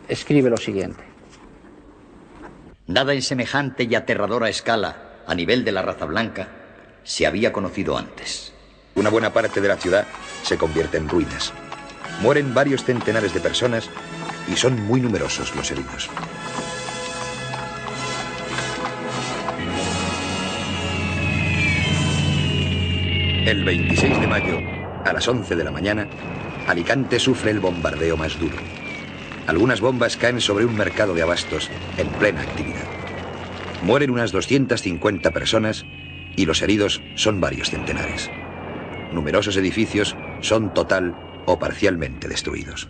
escribe lo siguiente. Nada en semejante y aterradora escala, a nivel de la raza blanca, se había conocido antes. Una buena parte de la ciudad se convierte en ruinas. Mueren varios centenares de personas y son muy numerosos los heridos. El 26 de mayo, a las 11 de la mañana, Alicante sufre el bombardeo más duro. Algunas bombas caen sobre un mercado de abastos en plena actividad. Mueren unas 250 personas y los heridos son varios centenares. Numerosos edificios son total o parcialmente destruidos.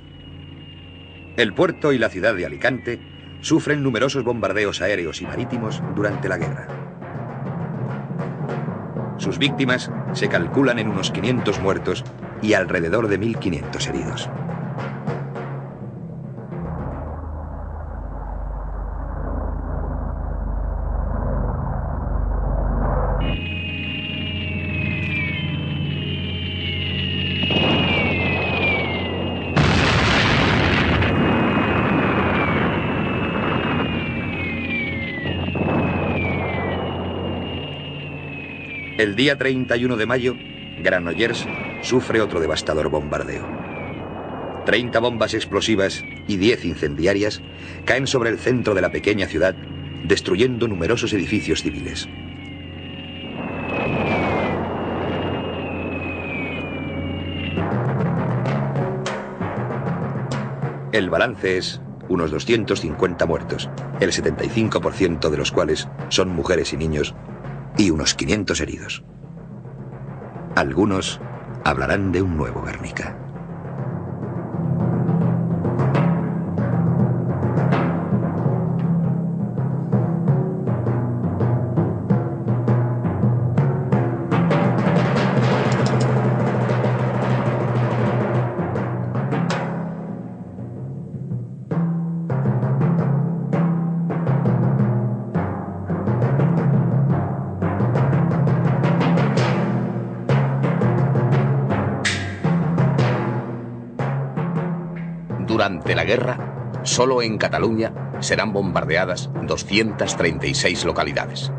El puerto y la ciudad de Alicante sufren numerosos bombardeos aéreos y marítimos durante la guerra. Sus víctimas se calculan en unos 500 muertos y alrededor de 1500 heridos. El día 31 de mayo, Granollers sufre otro devastador bombardeo. 30 bombas explosivas y 10 incendiarias caen sobre el centro de la pequeña ciudad, destruyendo numerosos edificios civiles. El balance es unos 250 muertos, el 75% de los cuales son mujeres y niños, y unos 500 heridos. Algunos hablarán de un nuevo Guernica. Durante la guerra, solo en Cataluña serán bombardeadas 236 localidades.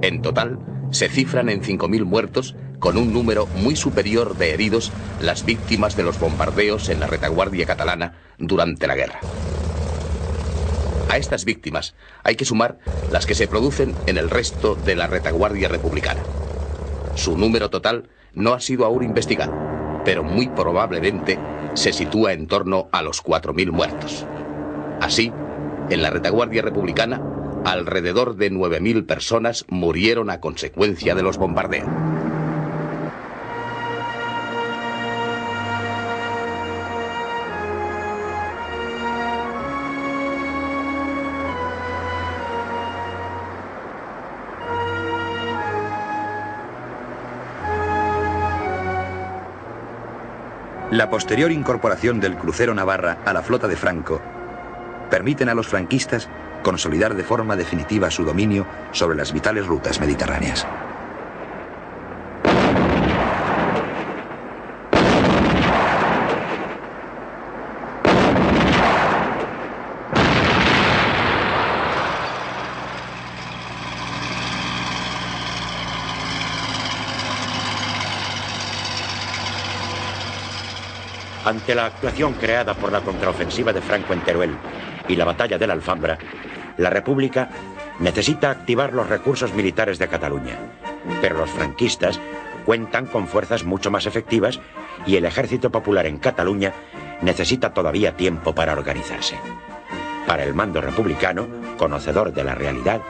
En total, se cifran en 5.000 muertos, con un número muy superior de heridos, las víctimas de los bombardeos en la retaguardia catalana durante la guerra. A estas víctimas hay que sumar las que se producen en el resto de la retaguardia republicana. Su número total no ha sido aún investigado, pero muy probablemente se sitúa en torno a los 4.000 muertos. Así, en la retaguardia republicana, alrededor de 9.000 personas murieron a consecuencia de los bombardeos. La posterior incorporación del crucero Navarra a la flota de Franco permiten a los franquistas consolidar de forma definitiva su dominio sobre las vitales rutas mediterráneas. Ante la actuación creada por la contraofensiva de Franco en Teruel y la batalla de la Alfambra, la República necesita activar los recursos militares de Cataluña. Pero los franquistas cuentan con fuerzas mucho más efectivas y el ejército popular en Cataluña necesita todavía tiempo para organizarse. Para el mando republicano, conocedor de la realidad,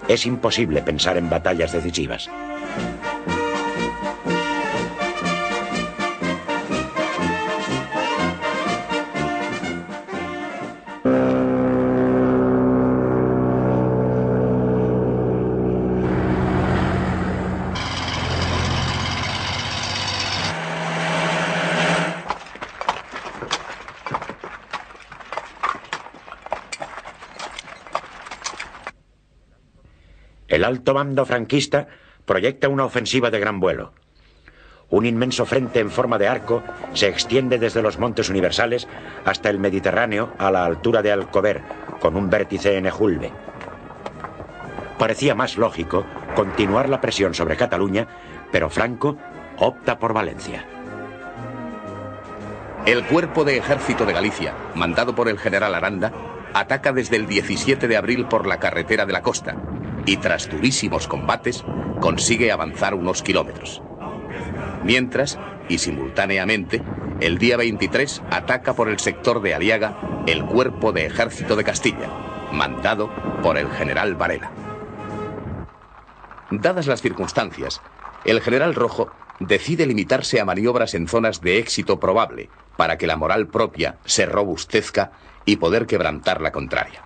es imposible pensar en batallas decisivas. El alto mando franquista proyecta una ofensiva de gran vuelo. Un inmenso frente en forma de arco se extiende desde los Montes Universales hasta el Mediterráneo a la altura de Alcover, con un vértice en Ejulbe. Parecía más lógico continuar la presión sobre Cataluña, pero Franco opta por Valencia. El Cuerpo de Ejército de Galicia, mandado por el general Aranda, ataca desde el 17 de abril por la carretera de la costa y tras durísimos combates consigue avanzar unos kilómetros. Mientras, y simultáneamente, el día 23 ataca por el sector de Aliaga el Cuerpo de Ejército de Castilla, mandado por el general Varela. Dadas las circunstancias, el general Rojo decide limitarse a maniobras en zonas de éxito probable para que la moral propia se robustezca y poder quebrantar la contraria.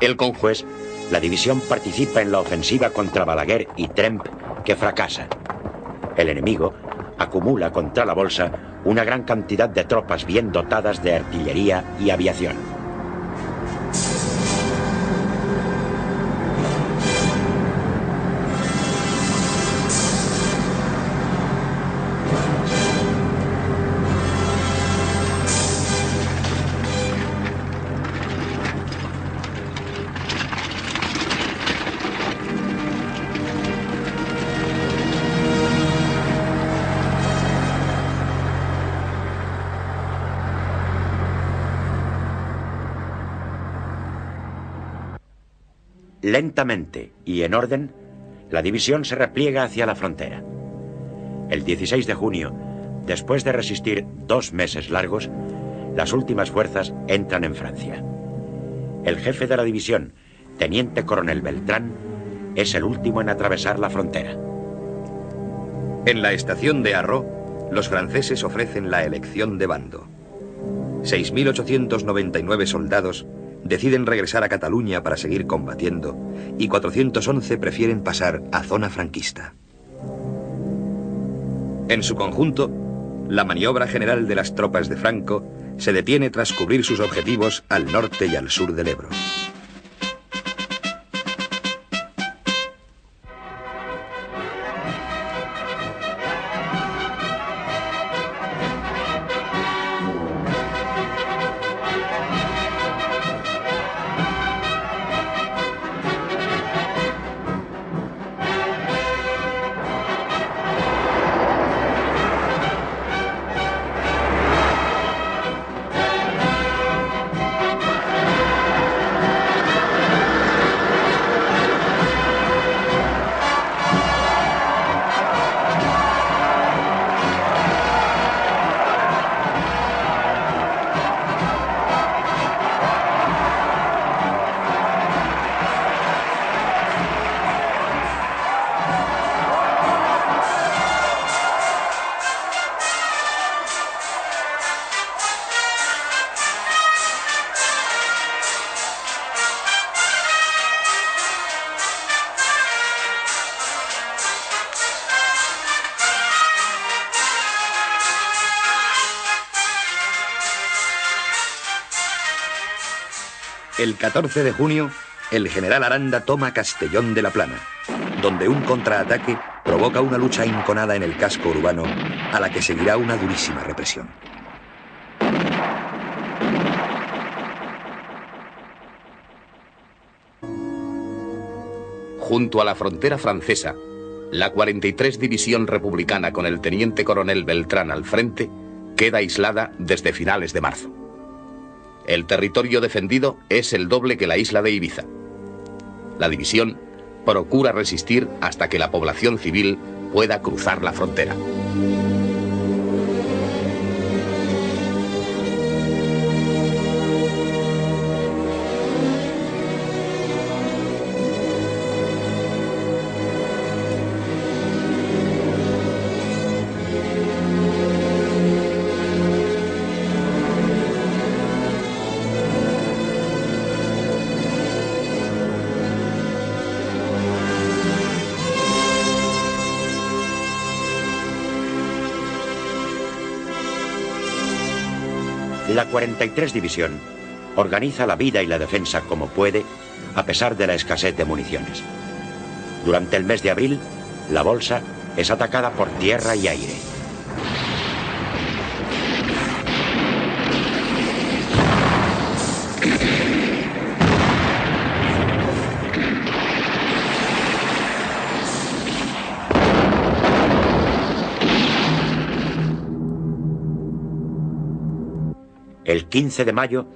El conjuez, la división participa en la ofensiva contra Balaguer y Tremp, que fracasa. El enemigo acumula contra la Bolsa una gran cantidad de tropas bien dotadas de artillería y aviación. Lentamente y en orden, la división se repliega hacia la frontera. El 16 de junio, después de resistir 2 meses largos, las últimas fuerzas entran en Francia. El jefe de la división, teniente coronel Beltrán, es el último en atravesar la frontera. En la estación de Arro, los franceses ofrecen la elección de bando. 6.899 soldados deciden regresar a Cataluña para seguir combatiendo y 411 prefieren pasar a zona franquista. En su conjunto, la maniobra general de las tropas de Franco se detiene tras cubrir sus objetivos al norte y al sur del Ebro. El 14 de junio, el general Aranda toma Castellón de la Plana, donde un contraataque provoca una lucha enconada en el casco urbano, a la que seguirá una durísima represión. Junto a la frontera francesa, la 43 División Republicana con el teniente coronel Beltrán al frente queda aislada desde finales de marzo. El territorio defendido es el doble que la isla de Ibiza. La división procura resistir hasta que la población civil pueda cruzar la frontera. La 43 División organiza la vida y la defensa como puede, a pesar de la escasez de municiones. Durante el mes de abril, la Bolsa es atacada por tierra y aire. El 15 de mayo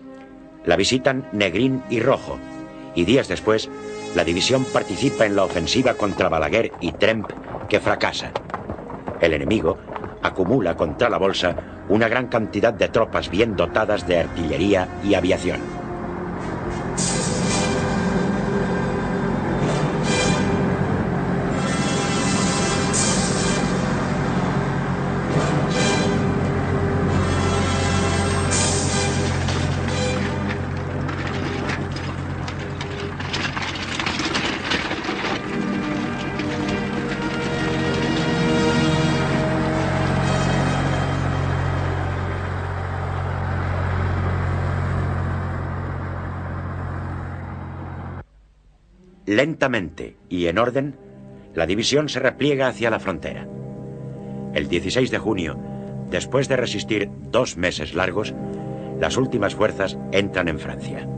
la visitan Negrín y Rojo, y días después la división participa en la ofensiva contra Balaguer y Tremp, que fracasa. El enemigo acumula contra la Bolsa una gran cantidad de tropas bien dotadas de artillería y aviación. Lentamente y en orden, la división se repliega hacia la frontera. El 16 de junio, después de resistir 2 meses largos, las últimas fuerzas entran en Francia.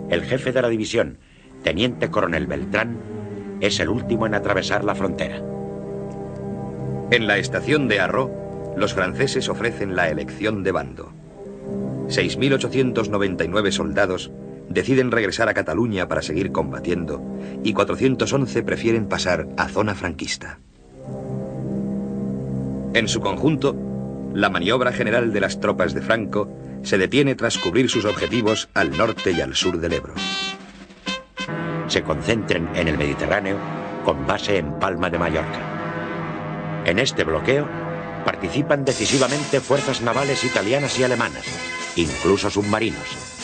El jefe de la división, teniente coronel Beltrán, es el último en atravesar la frontera. En la estación de Arro, los franceses ofrecen la elección de bando. 6.899 soldados deciden regresar a Cataluña para seguir combatiendo y 411 prefieren pasar a zona franquista. En su conjunto, la maniobra general de las tropas de Franco se detiene tras cubrir sus objetivos al norte y al sur del Ebro. Se concentran en el Mediterráneo con base en Palma de Mallorca. En este bloqueo participan decisivamente fuerzas navales italianas y alemanas, incluso submarinos.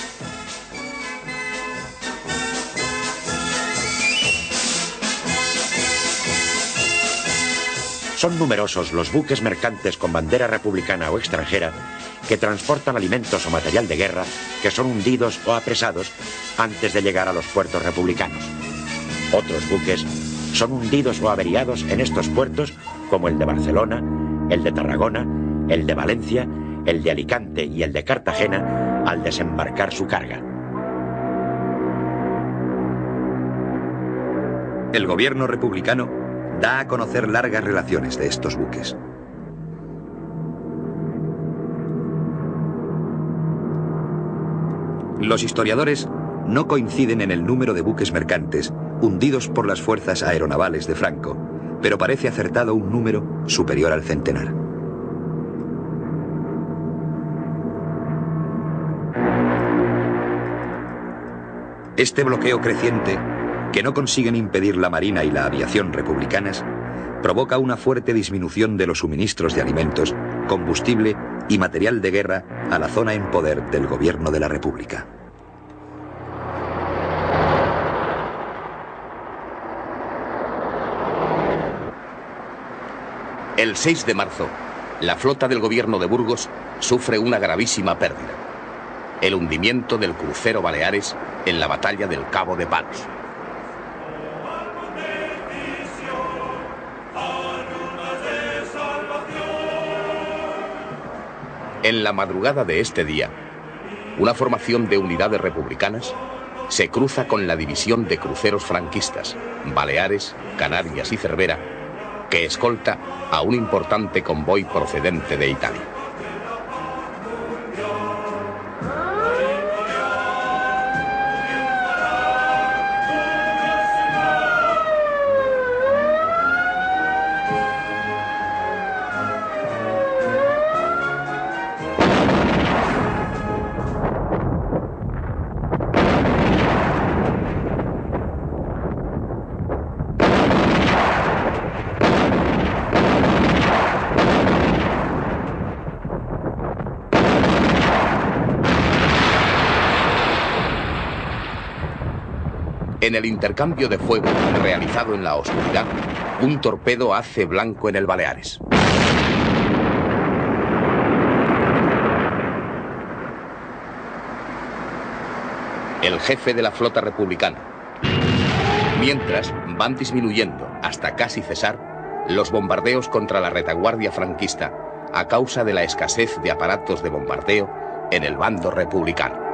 Son numerosos los buques mercantes con bandera republicana o extranjera que transportan alimentos o material de guerra que son hundidos o apresados antes de llegar a los puertos republicanos. Otros buques son hundidos o averiados en estos puertos, como el de Barcelona, el de Tarragona, el de Valencia, el de Alicante y el de Cartagena al desembarcar su carga. El gobierno republicano da a conocer largas relaciones de estos buques. Los historiadores no coinciden en el número de buques mercantes hundidos por las fuerzas aeronavales de Franco, pero parece acertado un número superior al centenar. Este bloqueo creciente, que no consiguen impedir la Marina y la aviación republicanas, provoca una fuerte disminución de los suministros de alimentos, combustible y material de guerra a la zona en poder del gobierno de la República. El 6 de marzo, la flota del gobierno de Burgos sufre una gravísima pérdida: el hundimiento del crucero Baleares en la batalla del Cabo de Palos. En la madrugada de este día, una formación de unidades republicanas se cruza con la división de cruceros franquistas, Baleares, Canarias y Cervera, que escolta a un importante convoy procedente de Italia. En el intercambio de fuego realizado en la oscuridad, un torpedo hace blanco en el Baleares. El jefe de la flota republicana. Mientras van disminuyendo hasta casi cesar los bombardeos contra la retaguardia franquista a causa de la escasez de aparatos de bombardeo en el bando republicano.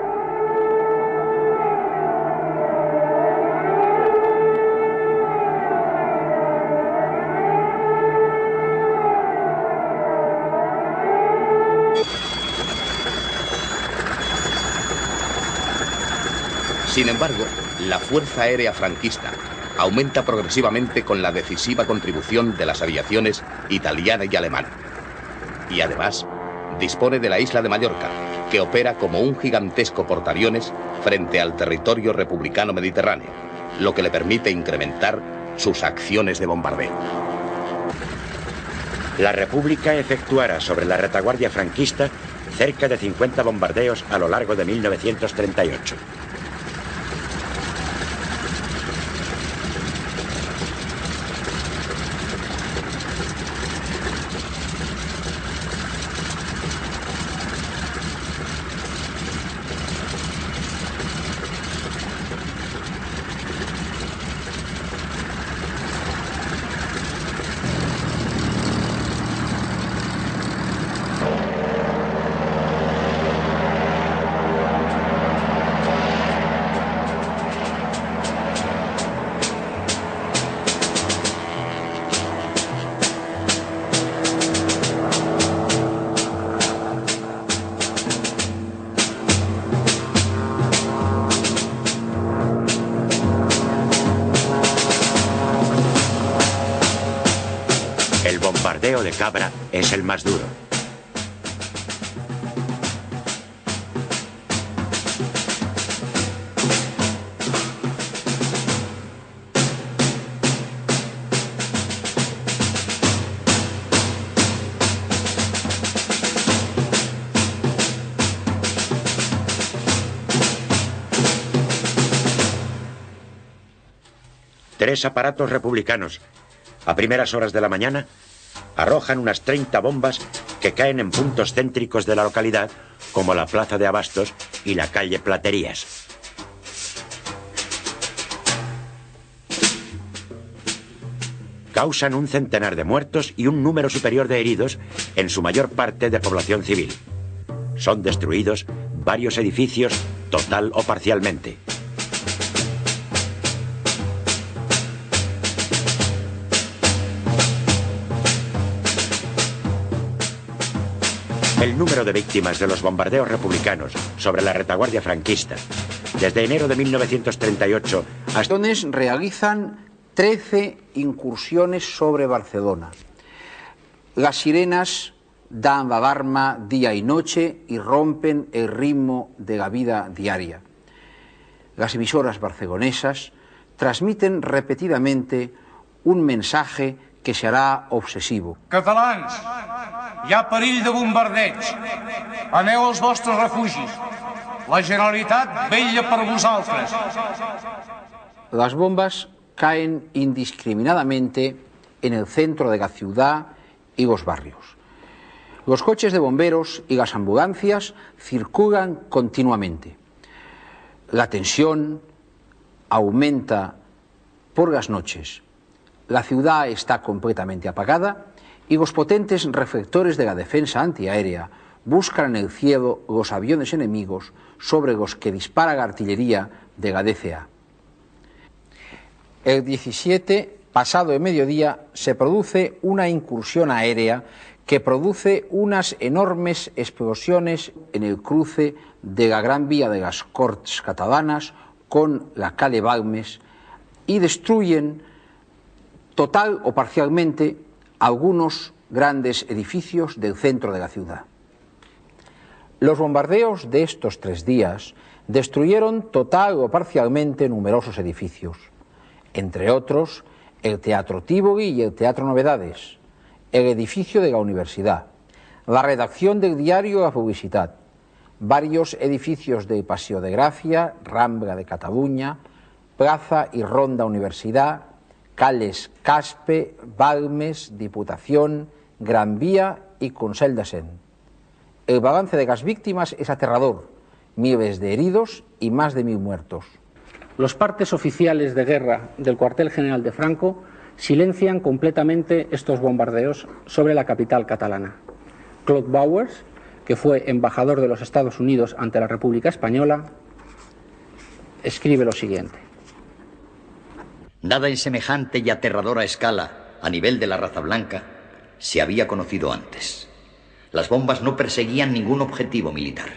Sin embargo, la Fuerza Aérea franquista aumenta progresivamente con la decisiva contribución de las aviaciones italiana y alemana. Y además, dispone de la isla de Mallorca, que opera como un gigantesco portaaviones frente al territorio republicano mediterráneo, lo que le permite incrementar sus acciones de bombardeo. La República efectuará sobre la retaguardia franquista cerca de 50 bombardeos a lo largo de 1938. El bombardeo de Cabra es el más duro. Tres aparatos republicanos, a primeras horas de la mañana, arrojan unas 30 bombas que caen en puntos céntricos de la localidad, como la Plaza de Abastos y la calle Platerías. Causan un centenar de muertos y un número superior de heridos, en su mayor parte de población civil. Son destruidos varios edificios, total o parcialmente. El número de víctimas de los bombardeos republicanos sobre la retaguardia franquista, desde enero de 1938 hasta... realizan 13 incursiones sobre Barcelona. Las sirenas dan la alarma día y noche y rompen el ritmo de la vida diaria. Las emisoras barcelonesas transmiten repetidamente un mensaje que será obsesivo. Catalans, hi ha perill de bombardeig. Aneu als vostres refugis. La Generalitat vetlla per vosaltres. Las bombas caen indiscriminadamente en el centro de la ciudad y los barrios. Los coches de bomberos y las ambulancias circulan continuamente. La tensión aumenta por las noches. La ciudad está completamente apagada y los potentes reflectores de la defensa antiaérea buscan en el cielo los aviones enemigos sobre los que dispara la artillería de la DCA. El 17, pasado el mediodía, se produce una incursión aérea que produce unas enormes explosiones en el cruce de la Gran Vía de las Corts catalanas con la calle Balmes y destruyen total o parcialmente algunos grandes edificios del centro de la ciudad. Los bombardeos de estos 3 días destruyeron total o parcialmente numerosos edificios, entre otros el Teatro Tívoli y el Teatro Novedades, el edificio de la universidad, la redacción del diario La Publicitat, varios edificios del Paseo de Gracia, Rambla de Cataluña, Plaza y Ronda Universidad, calles Caspe, Balmes, Diputación, Gran Vía y Consell de Cent. El balance de las víctimas es aterrador, miles de heridos y más de 1000 muertos. Los partes oficiales de guerra del cuartel general de Franco silencian completamente estos bombardeos sobre la capital catalana. Claude Bowers, que fue embajador de los Estados Unidos ante la República Española, escribe lo siguiente. Nada en semejante y aterradora escala, a nivel de la raza blanca, se había conocido antes. Las bombas no perseguían ningún objetivo militar.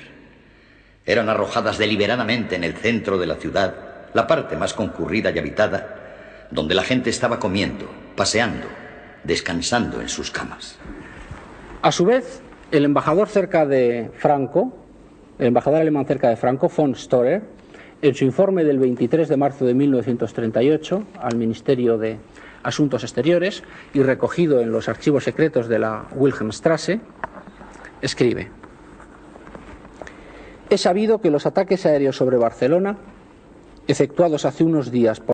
Eran arrojadas deliberadamente en el centro de la ciudad, la parte más concurrida y habitada, donde la gente estaba comiendo, paseando, descansando en sus camas. A su vez, el embajador alemán cerca de Franco, von Storer, en su informe del 23 de marzo de 1938 al Ministerio de Asuntos Exteriores y recogido en los archivos secretos de la Wilhelmstrasse, escribe: he sabido que los ataques aéreos sobre Barcelona, efectuados hace unos días por